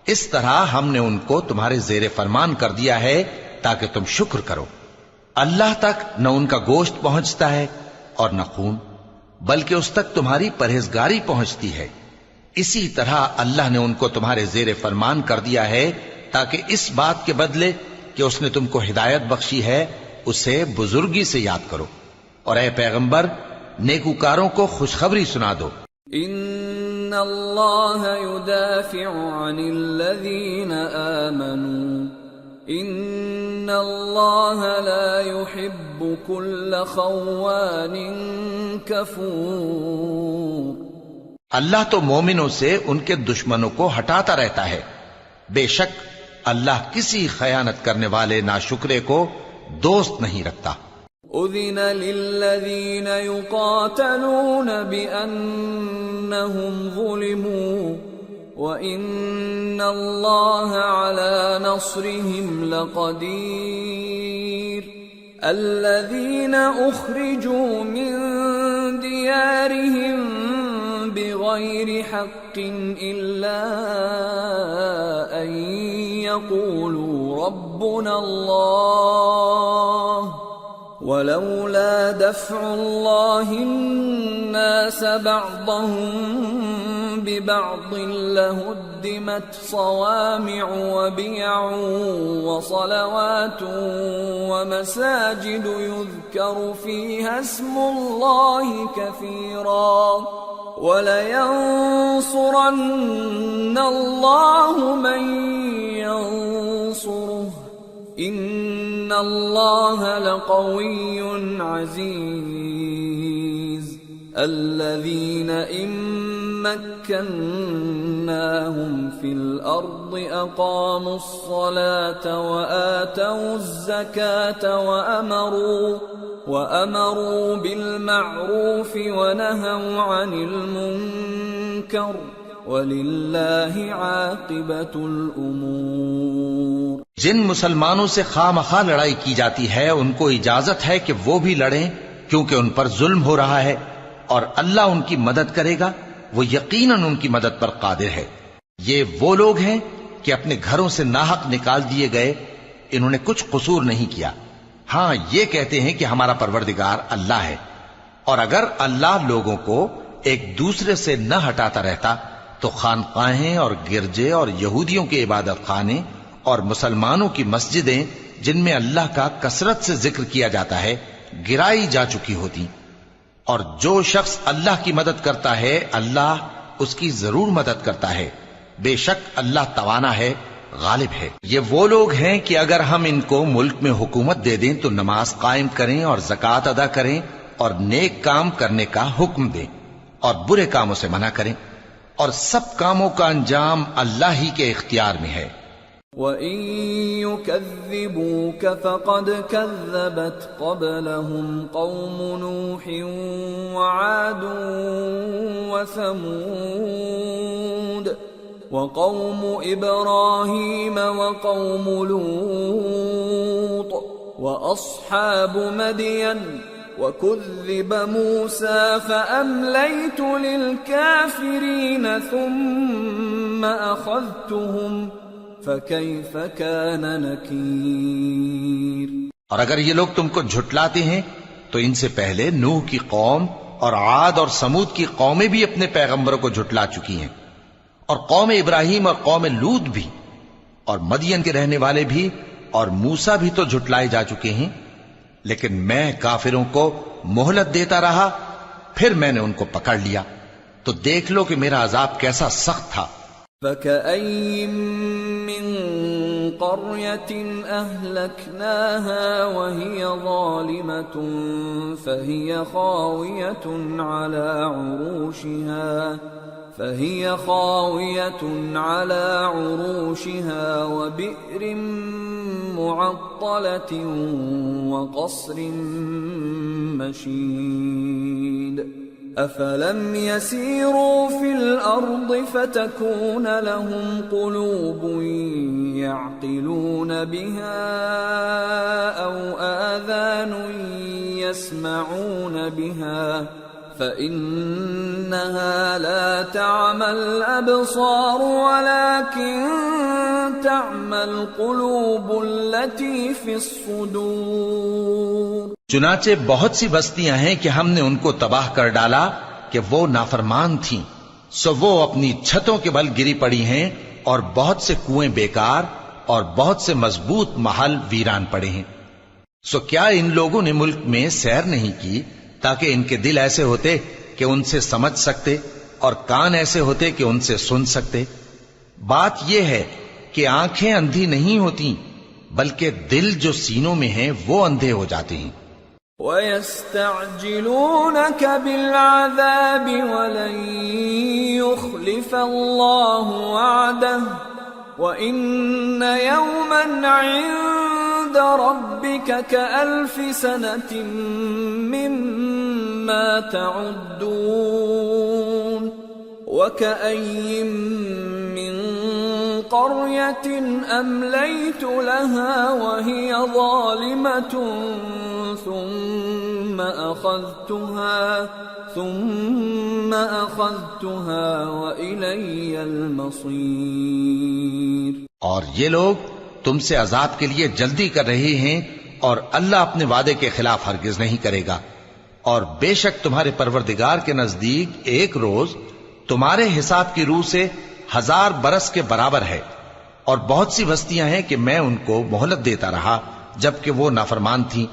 اس طرح ہم نے ان کو تمہارے زیر فرمان کر دیا ہے تاکہ تم شکر کرو۔ اللہ تک نہ ان کا گوشت پہنچتا ہے اور نہ خون، بلکہ اس تک تمہاری پرہیزگاری پہنچتی ہے۔ اسی طرح اللہ نے ان کو تمہارے زیر فرمان کر دیا ہے تاکہ اس بات کے بدلے کہ اس نے تم کو ہدایت بخشی ہے اسے بزرگی سے یاد کرو، اور اے پیغمبر نیکوکاروں کو خوشخبری سنا دو۔ ان اللہ يدافع عن الذین آمنوا ان اللہ لا يحب كل خوان کفور۔ اللہ تو مومنوں سے ان کے دشمنوں کو ہٹاتا رہتا ہے، بے شک اللہ کسی خیانت کرنے والے ناشکرے کو دوست نہیں رکھتا۔ اذن للذین یقاتلون بأنہم ظلموا وَإِنَّ اللَّهَ عَلَى نَصْرِهِمْ لَقَدِيرٌ الَّذِينَ أُخْرِجُوا مِنْ دِيَارِهِمْ بِغَيْرِ حَقٍّ إِلَّا أَنْ يَقُولُوا رَبُّنَا اللَّهُ وَلَوْلَا دَفْعُ اللَّهِ النَّاسَ بَعْضَهُمْ بِبَعْضٍ لَهُدِّمَتْ صَوَامِعُ وَبِيَعٌ وَصَلَوَاتٌ وَمَسَاجِدُ يُذْكَرُ فِيهَا اسْمُ اللَّهِ كَثِيرًا وَلَيَنصُرَنَّ اللَّهُ مَن يَنصُرُهُ إِنَّ اللَّهَ لَقَوِيٌّ عَزِيزٌ الَّذِينَ إِن مَّكَّنَّاهُمْ فِي الْأَرْضِ أَقَامُوا الصَّلَاةَ وَآتَوُا الزَّكَاةَ وَأَمَرُوا بِالْمَعْرُوفِ وَنَهَوْا عَنِ الْمُنكَرِ وَلِلَّهِ عَاقِبَةُ الْأُمُورِ۔ جن مسلمانوں سے خواہ مخواہ لڑائی کی جاتی ہے ان کو اجازت ہے کہ وہ بھی لڑیں، کیونکہ ان پر ظلم ہو رہا ہے، اور اللہ ان کی مدد کرے گا، وہ یقیناً ان کی مدد پر قادر ہے۔ یہ وہ لوگ ہیں کہ اپنے گھروں سے ناحق نکال دیے گئے، انہوں نے کچھ قصور نہیں کیا، ہاں یہ کہتے ہیں کہ ہمارا پروردگار اللہ ہے، اور اگر اللہ لوگوں کو ایک دوسرے سے نہ ہٹاتا رہتا تو خانقاہیں اور گرجے اور یہودیوں کے عبادت خانے اور مسلمانوں کی مسجدیں جن میں اللہ کا کثرت سے ذکر کیا جاتا ہے گرائی جا چکی ہوتی۔ اور جو شخص اللہ کی مدد کرتا ہے اللہ اس کی ضرور مدد کرتا ہے، بے شک اللہ توانا ہے غالب ہے۔ یہ وہ لوگ ہیں کہ اگر ہم ان کو ملک میں حکومت دے دیں تو نماز قائم کریں اور زکوٰۃ ادا کریں اور نیک کام کرنے کا حکم دیں اور برے کاموں سے منع کریں، اور سب کاموں کا انجام اللہ ہی کے اختیار میں ہے۔ وَإِن يُكَذِّبُوكَ فَقَدْ كَذَّبَتْ قَبْلَهُمْ قَوْمُ نُوحٍ وَعَادٌ وَثَمُودُ وَقَوْمُ إِبْرَاهِيمَ وَقَوْمُ لُوطٍ وَأَصْحَابُ مَدْيَنَ وَكُذِّبَ مُوسَى فَأَمْلَيْتُ لِلْكَافِرِينَ ثُمَّ أَخَذْتُهُمْ فَكَيْفَ كَانَ نَكِيرِ۔ اور اگر یہ لوگ تم کو جھٹلاتے ہیں تو ان سے پہلے نوح کی قوم اور عاد اور سمود کی قومیں بھی اپنے پیغمبروں کو جھٹلا چکی ہیں، اور قوم ابراہیم اور قوم لوط بھی، اور مدین کے رہنے والے بھی، اور موسیٰ بھی تو جھٹلائے جا چکے ہیں، لیکن میں کافروں کو مہلت دیتا رہا، پھر میں نے ان کو پکڑ لیا، تو دیکھ لو کہ میرا عذاب کیسا سخت تھا۔ فَكَأَيِّن مِّن قَرْيَةٍ أَهْلَكْنَاهَا وَهِيَ ظَالِمَةٌ فَهِيَ خَاوِيَةٌ عَلَى عُرُوشِهَا وَبِئْرٍ مُّعَطَّلَةٍ وَقَصْرٍ مَّشِيدٍ أَفَلَمْ يَسِيرُوا فِي الْأَرْضِ فَتَكُونَ لَهُمْ قُلُوبٌ يَعْقِلُونَ بِهَا أَوْ آذَانٌ يَسْمَعُونَ بِهَا فَإِنَّهَا لَا تَعْمَى الْأَبْصَارُ وَلَكِن تَعْمَى الْقُلُوبُ الَّتِي فِي الصُّدُورِ۔ چنانچہ بہت سی بستیاں ہیں کہ ہم نے ان کو تباہ کر ڈالا کہ وہ نافرمان تھیں، سو وہ اپنی چھتوں کے بل گری پڑی ہیں، اور بہت سے کنویں بیکار اور بہت سے مضبوط محل ویران پڑے ہیں۔ سو کیا ان لوگوں نے ملک میں سیر نہیں کی تاکہ ان کے دل ایسے ہوتے کہ ان سے سمجھ سکتے اور کان ایسے ہوتے کہ ان سے سن سکتے؟ بات یہ ہے کہ آنکھیں اندھی نہیں ہوتی، بلکہ دل جو سینوں میں ہیں وہ اندھے ہو جاتے ہیں۔ وَيَسْتَعْجِلُونَكَ بِالْعَذَابِ وَلَن يُخْلِفَ اللَّهُ وَعْدَهُ وَإِنَّ يَوْمًا عِندَ رَبِّكَ كَأَلْفِ سَنَةٍ مِّمَّا تَعُدُّونَ وَكَأَيِّن مِّن قَرْيَةٍ أَمْلَيْتُ لَهَا وَهِيَ ظَالِمَةٌ ثُمَّ أَخَذْتُهَا وَإِلَيَّ الْمَصِيرُ۔ اور یہ لوگ تم سے عذاب کے لیے جلدی کر رہے ہیں، اور اللہ اپنے وعدے کے خلاف ہرگز نہیں کرے گا، اور بے شک تمہارے پروردگار کے نزدیک ایک روز تمہارے حساب کی روح سے 1000 برس کے برابر ہے۔ اور بہت سی بستیاں ہیں کہ میں ان کو مہلت دیتا رہا جبکہ وہ نافرمان تھیں،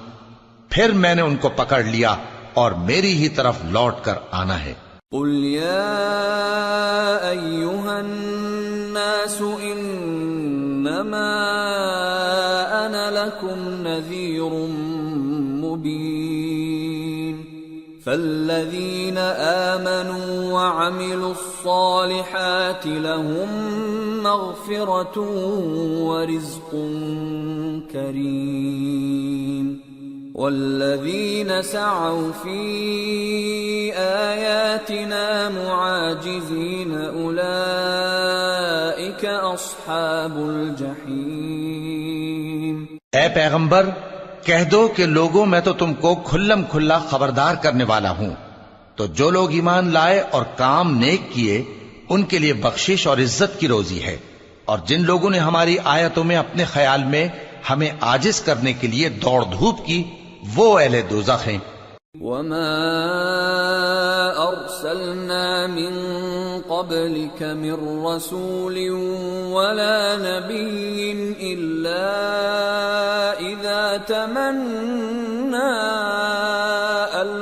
پھر میں نے ان کو پکڑ لیا، اور میری ہی طرف لوٹ کر آنا ہے۔ قُلْ يَا أَيُّهَا النَّاسُ إِنَّمَا أَنَا لَكُمْ نَذِيرٌ مُّبِينٌ فَالَّذِينَ آمَنُوا وَعَمِلُوا الصَّالِحَاتِ لَهُم مَّغْفِرَةٌ وَرِزْقٌ كَرِيمٌ وَالَّذِينَ سَعَوْا فِي آيَاتِنَا مُعَاجِزِينَ أُولَئِكَ أَصْحَابُ الْجَحِيمِ۔ اے پیغمبر کہہ دو کہ لوگوں میں تو تم کو کھلم کھلا خبردار کرنے والا ہوں، تو جو لوگ ایمان لائے اور کام نیک کیے ان کے لیے بخشش اور عزت کی روزی ہے، اور جن لوگوں نے ہماری آیتوں میں اپنے خیال میں ہمیں عاجز کرنے کے لیے دوڑ دھوپ کی، وہ اہل دوزخ ہیں۔ وَمَا أَرْسَلْنَا مِن قَبْلِكَ مِن رَّسُولٍ وَلَا نَبِيٍّ إِلَّا إِذَا تَمَنَّىٰ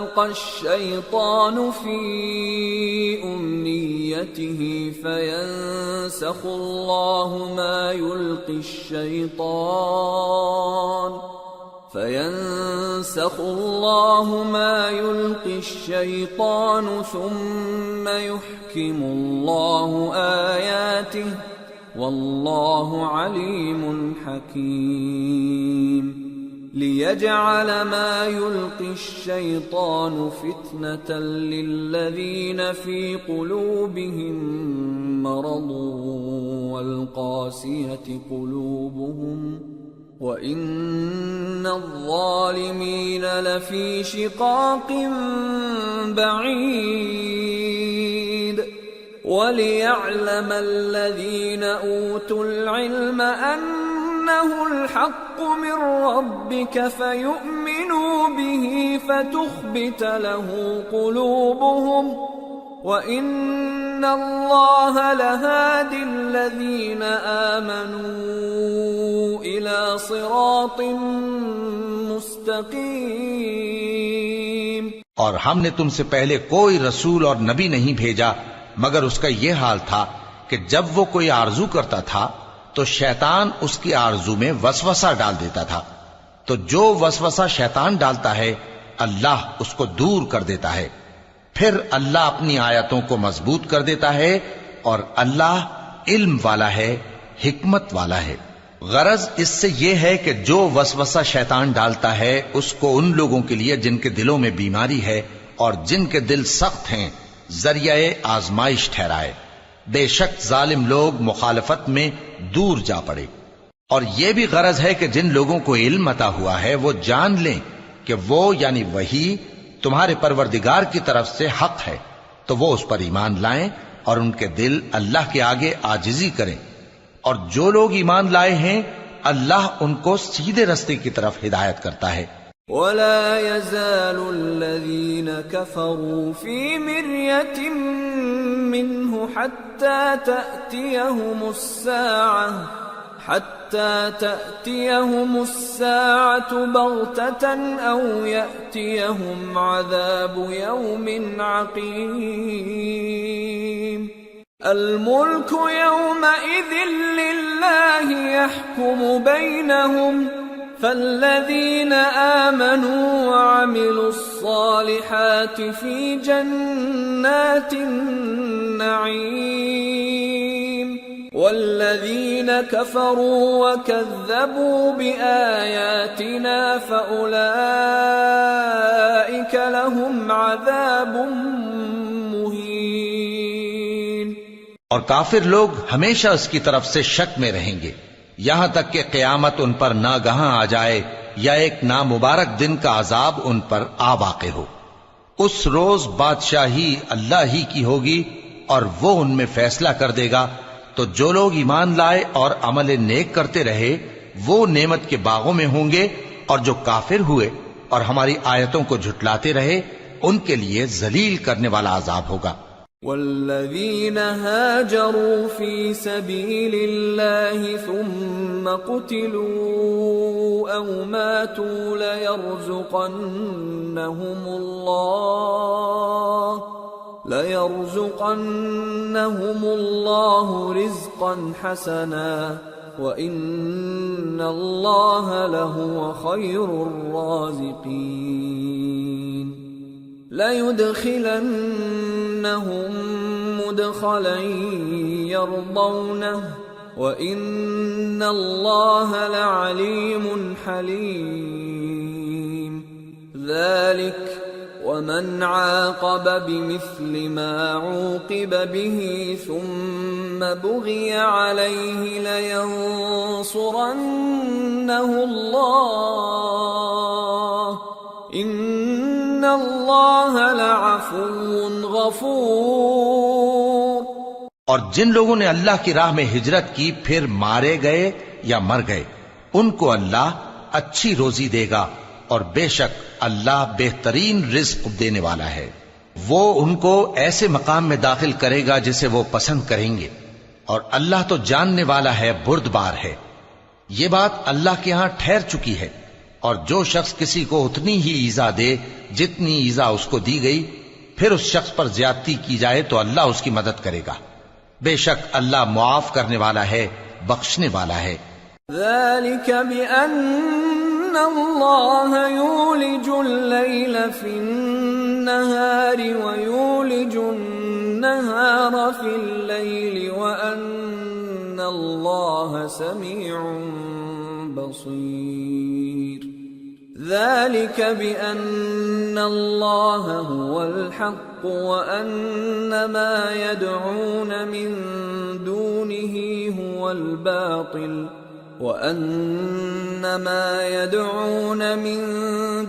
يلقى الشيطان في أمنيته فينسخ الله ما يلقي الشيطان ثم يحكم الله آياته والله عليم حكيم ليجعل ما يلقي الشيطان فتنة للذين في قلوبهم مرض والقاسية قلوبهم وإن الظالمين لفي شقاق بعيد وليعلم الذين أوتوا العلم أنه الحق من ربك فيؤمنوا به فتخبت له قلوبهم وإن الله لهادي الذين آمنوا إلى صراط مستقيم۔ اور ہم نے تم سے پہلے کوئی رسول اور نبی نہیں بھیجا مگر اس کا یہ حال تھا کہ جب وہ کوئی آرزو کرتا تھا تو شیطان اس کی آرزو میں وسوسہ ڈال دیتا تھا، تو جو وسوسہ شیطان ڈالتا ہے اللہ اس کو دور کر دیتا ہے، پھر اللہ اپنی آیتوں کو مضبوط کر دیتا ہے اور اللہ علم والا ہے، حکمت والا ہے۔ غرض اس سے یہ ہے کہ جو وسوسہ شیطان ڈالتا ہے اس کو ان لوگوں کے لیے جن کے دلوں میں بیماری ہے اور جن کے دل سخت ہیں ذریعہ آزمائش ٹھہرائے۔ بے شک ظالم لوگ مخالفت میں دور جا پڑے۔ اور یہ بھی غرض ہے کہ جن لوگوں کو علم عطا ہوا ہے وہ جان لیں کہ وہ یعنی وحی تمہارے پروردگار کی طرف سے حق ہے، تو وہ اس پر ایمان لائیں اور ان کے دل اللہ کے آگے عاجزی کریں، اور جو لوگ ایمان لائے ہیں اللہ ان کو سیدھے رستے کی طرف ہدایت کرتا ہے۔ ولا يزال الذين كفروا في مرية منه حتى تأتيهم الساعة بغتة أو يأتيهم عذاب يوم عقيم الملك يومئذ لله يحكم بينهم فالذين آمنوا وعملوا الصالحات في جنات النعيم والذين كفروا وكذبوا بآياتنا فأولئك لهم عذاب مهين۔ اور کافر لوگ ہمیشہ اس کی طرف سے شک میں رہیں گے یہاں تک کہ قیامت ان پر ناگہاں آ جائے یا ایک نامبارک دن کا عذاب ان پر آ واقع ہو۔ اس روز بادشاہی اللہ ہی کی ہوگی اور وہ ان میں فیصلہ کر دے گا، تو جو لوگ ایمان لائے اور عمل نیک کرتے رہے وہ نعمت کے باغوں میں ہوں گے، اور جو کافر ہوئے اور ہماری آیتوں کو جھٹلاتے رہے ان کے لیے ذلیل کرنے والا عذاب ہوگا۔ والذين هاجروا في سبيل الله ثم قتلوا أو ماتوا ليرزقنهم الله رزقا حسنا وإن الله لهو خير الرازقين ليدخلنهم مدخلا يرضونه وإن الله لعليم حليم ذلك ومن عاقب بمثل ما عوقب به ثم بغي عليه لينصرنه الله إن الله لعفو غفور۔ اور جن لوگوں نے اللہ کی راہ میں ہجرت کی پھر مارے گئے یا مر گئے ان کو اللہ اچھی روزی دے گا، اور بے شک اللہ بہترین رزق دینے والا ہے۔ وہ ان کو ایسے مقام میں داخل کرے گا جسے وہ پسند کریں گے، اور اللہ تو جاننے والا ہے، بردبار ہے۔ یہ بات اللہ کے ہاں ٹھہر چکی ہے، اور جو شخص کسی کو اتنی ہی ایذا دے جتنی ایذا اس کو دی گئی، پھر اس شخص پر زیادتی کی جائے تو اللہ اس کی مدد کرے گا. بے شک اللہ معاف کرنے والا ہے، بخشنے والا ہے. ذلك بأن الله يولج الليل في النهار ويولج النهار في الليل وأن الله سميع بصير. ذلك بأن الله هو الحق وأن ما يدعون من دونه هو الباطل وأن ما يدعون من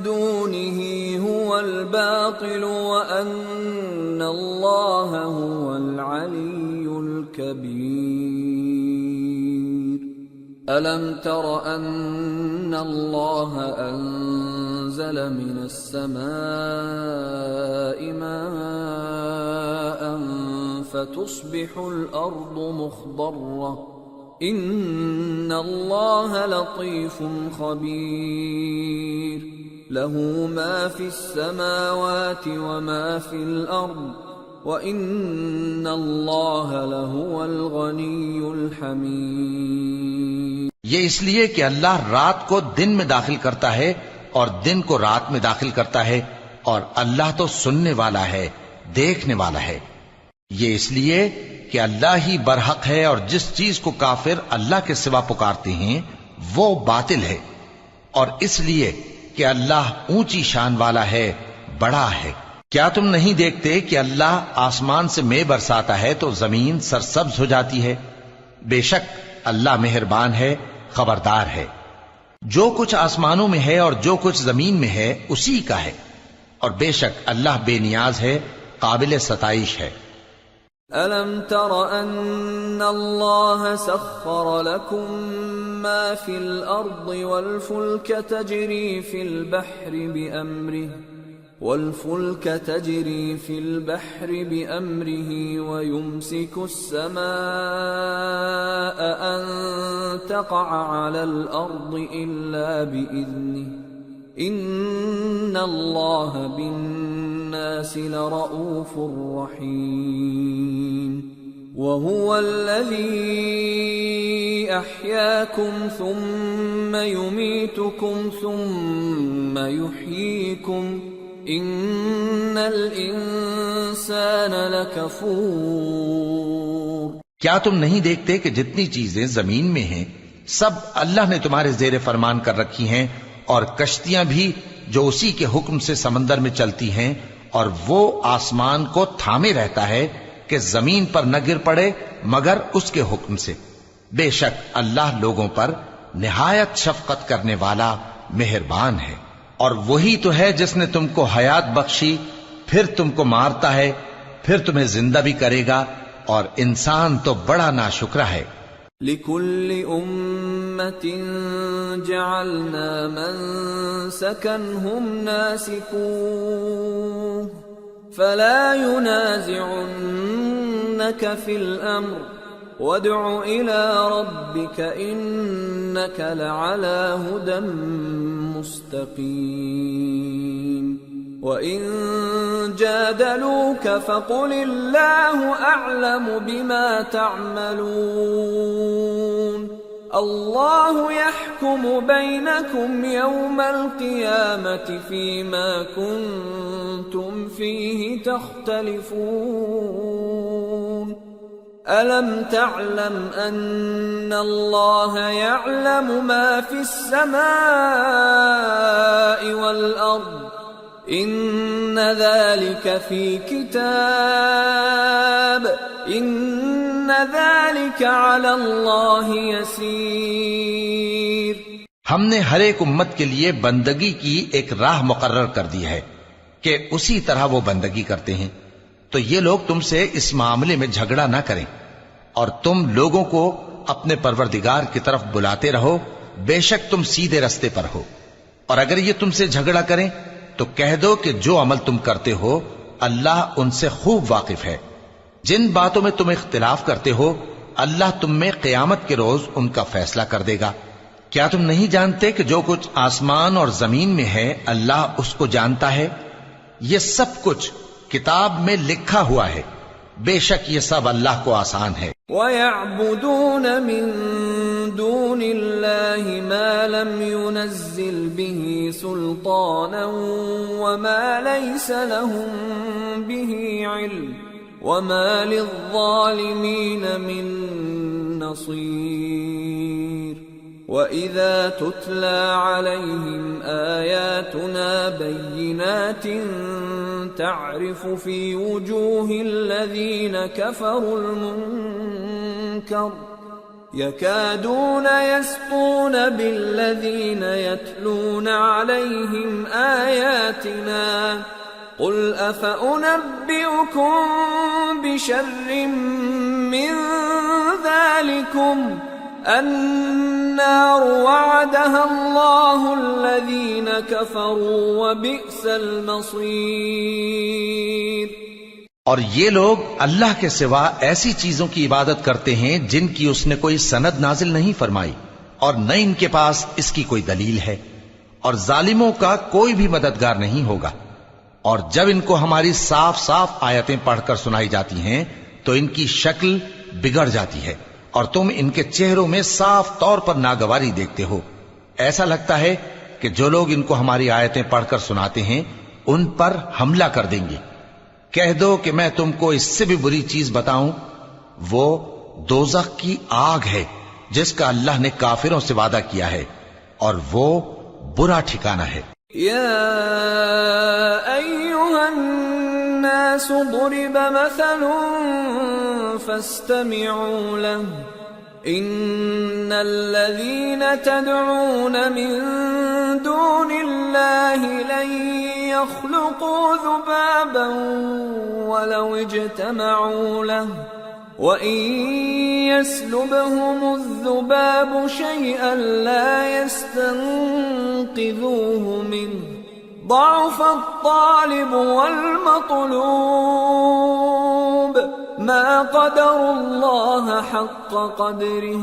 دونه هو الباطل وأن الله هو العلي الكبير. ألم تر أن الله أنزل من السماء ماء فتصبح الأرض مخضرة إن الله لطيف خبير. له ما في السماوات وما في الأرض وَإِنَّ اللَّهَ لَهُوَ الْغَنِيُّ الْحَمِيدُ. یہ اس لیے کہ اللہ رات کو دن میں داخل کرتا ہے اور دن کو رات میں داخل کرتا ہے، اور اللہ تو سننے والا ہے، دیکھنے والا ہے. یہ اس لیے کہ اللہ ہی برحق ہے، اور جس چیز کو کافر اللہ کے سوا پکارتے ہیں وہ باطل ہے، اور اس لیے کہ اللہ اونچی شان والا ہے، بڑا ہے. کیا تم نہیں دیکھتے کہ اللہ آسمان سے مے برساتا ہے تو زمین سرسبز ہو جاتی ہے؟ بے شک اللہ مہربان ہے، خبردار ہے. جو کچھ آسمانوں میں ہے اور جو کچھ زمین میں ہے اسی کا ہے، اور بے شک اللہ بے نیاز ہے، قابل ستائش ہے. أَلَمْ تَرَ أَنَّ اللَّهَ سَخَّرَ لَكُم مَّا فِي الْأَرْضِ وَالْفُلْكَ تَجْرِي فِي الْبَحْرِ بِأَمْرِهِ وَيُمْسِكُ السَّمَاءَ أَن تَقَعَ عَلَى الْأَرْضِ إِلَّا بِإِذْنِهِ إِنَّ اللَّهَ بِالنَّاسِ لَرَءُوفٌ رَحِيمٌ. وَهُوَ الَّذِي أَحْيَاكُمْ ثُمَّ يُمِيتُكُمْ ثُمَّ يُحْيِيكُمْ ان الانسان لکفور. کیا تم نہیں دیکھتے کہ جتنی چیزیں زمین میں ہیں سب اللہ نے تمہارے زیر فرمان کر رکھی ہیں، اور کشتیاں بھی جو اسی کے حکم سے سمندر میں چلتی ہیں، اور وہ آسمان کو تھامے رہتا ہے کہ زمین پر نہ گر پڑے مگر اس کے حکم سے. بے شک اللہ لوگوں پر نہایت شفقت کرنے والا مہربان ہے. اور وہی تو ہے جس نے تم کو حیات بخشی، پھر تم کو مارتا ہے، پھر تمہیں زندہ بھی کرے گا، اور انسان تو بڑا ناشکرا ہے. لِكُلِّ أُمَّةٍ جَعَلْنَا مَنسَكًا هُمْ نَاسِكُوهُ فَلَا يُنَازِعُنَّكَ فِي الْأَمْرِ وَادْعُ إِلَى رَبِّكَ إِنَّكَ لَعَلَى هُدًى مُسْتَقِيمٍ. وَإِن جَادَلُوكَ فَقُلِ اللَّهُ أَعْلَمُ بِمَا تَعْمَلُونَ. اللَّهُ يَحْكُمُ بَيْنَكُمْ يَوْمَ الْقِيَامَةِ فِيمَا كُنتُمْ فِيهِ تَخْتَلِفُونَ. أَلَمْ تَعْلَمْ أَنَّ اللَّهَ يَعْلَمُ مَا فِي السَّمَاءِ وَالْأَرْضِ إِنَّ ذَلِكَ فِي كِتَابٍ إِنَّ ذَلِكَ عَلَى اللَّهِ يَسِيرٌ. ہم نے ہر ایک امت کے لیے بندگی کی ایک راہ مقرر کر دی ہے کہ اسی طرح وہ بندگی کرتے ہیں. تو یہ لوگ تم سے اس معاملے میں جھگڑا نہ کریں، اور تم لوگوں کو اپنے پروردگار کی طرف بلاتے رہو، بے شک تم سیدھے رستے پر ہو. اور اگر یہ تم سے جھگڑا کریں تو کہہ دو کہ جو عمل تم کرتے ہو اللہ ان سے خوب واقف ہے. جن باتوں میں تم اختلاف کرتے ہو اللہ تم میں قیامت کے روز ان کا فیصلہ کر دے گا. کیا تم نہیں جانتے کہ جو کچھ آسمان اور زمین میں ہے اللہ اس کو جانتا ہے؟ یہ سب کچھ کتاب میں لکھا ہوا ہے، بے شک یہ سب اللہ کو آسان ہے۔ وَيَعْبُدُونَ مِن دُونِ اللَّهِ مَا لَمْ يُنَزِّلْ بِهِ سُلْطَانًا وَمَا لَيْسَ لَهُم بِهِ عِلْمٌ وَمَا لِلظَّالِمِينَ مِن نَّصِيرٍ وَإِذَا تُتْلَى عَلَيْهِمْ آيَاتُنَا بَيِّنَاتٍ تَعْرِفُ فِي وُجُوهِ الَّذِينَ كَفَرُوا الْمُنكَرَ يَكَادُونَ يَسْطُونَ بِالَّذِينَ يَتْلُونَ عَلَيْهِمْ آيَاتِنَا قُلْ أَفَأُنَبِّئُكُم بِشَرٍّ مِّن ذَلِكُمْ النار وعدها الله الذين كفروا وبئس المصير۔ اور یہ لوگ اللہ کے سوا ایسی چیزوں کی عبادت کرتے ہیں جن کی اس نے کوئی سند نازل نہیں فرمائی اور نہ ان کے پاس اس کی کوئی دلیل ہے، اور ظالموں کا کوئی بھی مددگار نہیں ہوگا۔ اور جب ان کو ہماری صاف صاف آیتیں پڑھ کر سنائی جاتی ہیں تو ان کی شکل بگڑ جاتی ہے اور تم ان کے چہروں میں صاف طور پر ناگواری دیکھتے ہو۔ ایسا لگتا ہے کہ جو لوگ ان کو ہماری آیتیں پڑھ کر سناتے ہیں ان پر حملہ کر دیں گے۔ کہہ دو کہ میں تم کو اس سے بھی بری چیز بتاؤں، وہ دوزخ کی آگ ہے جس کا اللہ نے کافروں سے وعدہ کیا ہے، اور وہ برا ٹھکانہ ہے۔ یا ایھا الناس ضرب مثل فاستمعوا له ان الذين تدعون من دون الله لن يخلقوا ذبابا ولو اجتمعوا له وَإِن يَسْلُبْهُمُ الذُّبَابُ شَيْئًا لَا يَسْتَنقِذُوهُ مِنْهُ ضَعُفَ الطَّالِبُ وَالْمَطْلُوبُ مَا قَدَرُوا اللَّهَ حَقَّ قَدْرِهِ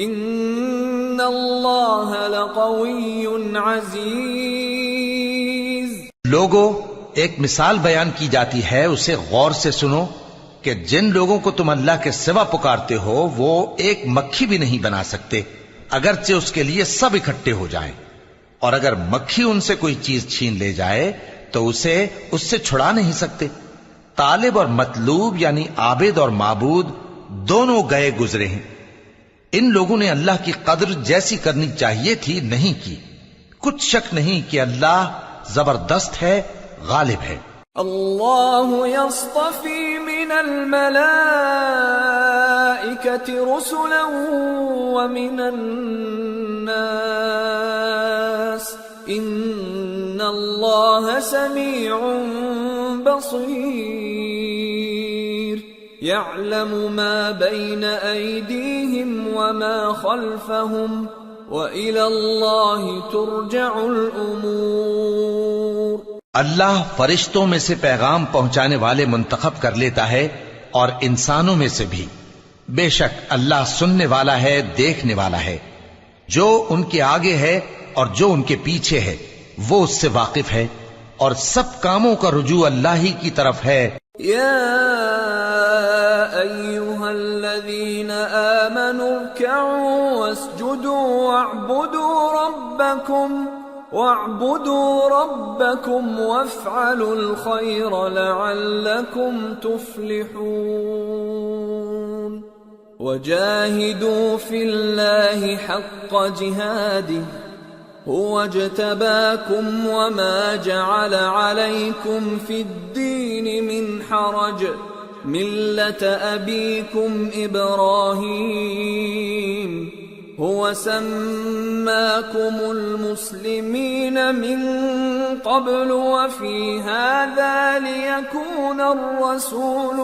إِنَّ اللَّهَ لَقَوِيٌّ عَزِيزٌ۔ لوگو، ایک مثال بیان کی جاتی ہے، اسے غور سے سنو کہ جن لوگوں کو تم اللہ کے سوا پکارتے ہو وہ ایک مکھی بھی نہیں بنا سکتے اگرچہ اس کے لیے سب اکٹھے ہو جائیں، اور اگر مکھی ان سے کوئی چیز چھین لے جائے تو اسے اس سے چھڑا نہیں سکتے۔ طالب اور مطلوب یعنی عابد اور معبود دونوں گئے گزرے ہیں۔ ان لوگوں نے اللہ کی قدر جیسی کرنی چاہیے تھی نہیں کی۔ کچھ شک نہیں کہ اللہ زبردست ہے، غالب ہے۔ اللہ یصطفی من الملائکۃ رسلا ومن الناس ان اللہ سمیع بصیر یعلم ما بین ایدیہم وما خلفہم وإلی اللہ ترجع الامور۔ اللہ فرشتوں میں سے پیغام پہنچانے والے منتخب کر لیتا ہے اور انسانوں میں سے بھی۔ بے شک اللہ سننے والا ہے، دیکھنے والا ہے۔ جو ان کے آگے ہے اور جو ان کے پیچھے ہے وہ اس سے واقف ہے، اور سب کاموں کا رجوع اللہ ہی کی طرف ہے۔ یا ایھا الذین آمنوا ارکعوا واسجدوا واعبدوا ربکم وافعلوا الخیر لعلکم تفلحون وجاہدوا فی اللہ حق جہادہ هو اجتباكم وما جعل عليكم في الدين من حرج ملة أبيكم إبراهيم هو سماكم المسلمين من قبل وفي هذا ليكون الرسول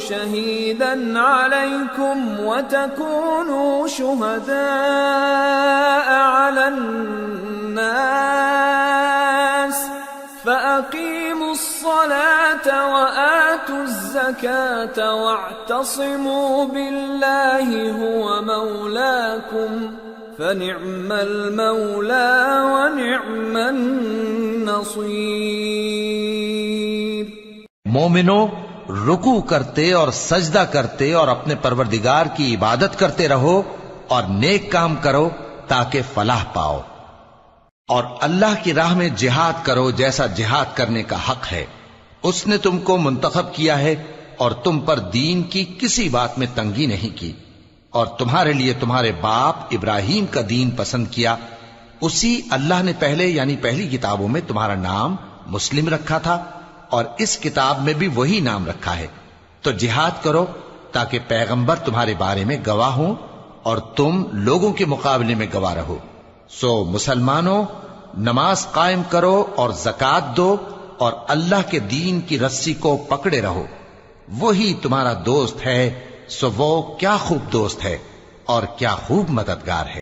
شهيدا عليكم وتكونوا شهداء على الناس فأقيموا الصلاة وآتوا الزكاة واعتصموا بالله هو مولاكم فنعم المولى ونعم النصير۔ مومنو، رکوع کرتے اور سجدہ کرتے اور اپنے پروردگار کی عبادت کرتے رہو اور نیک کام کرو تاکہ فلاح پاؤ، اور اللہ کی راہ میں جہاد کرو جیسا جہاد کرنے کا حق ہے۔ اس نے تم کو منتخب کیا ہے اور تم پر دین کی کسی بات میں تنگی نہیں کی، اور تمہارے لیے تمہارے باپ ابراہیم کا دین پسند کیا، اسی اللہ نے پہلے یعنی پہلی کتابوں میں تمہارا نام مسلم رکھا تھا، اور اس کتاب میں بھی وہی نام رکھا ہے۔ تو جہاد کرو تاکہ پیغمبر تمہارے بارے میں گواہ ہوں اور تم لوگوں کے مقابلے میں گواہ رہو۔ سو مسلمانوں، نماز قائم کرو اور زکات دو اور اللہ کے دین کی رسی کو پکڑے رہو، وہی تمہارا دوست ہے، سو وہ کیا خوب دوست ہے اور کیا خوب مددگار ہے۔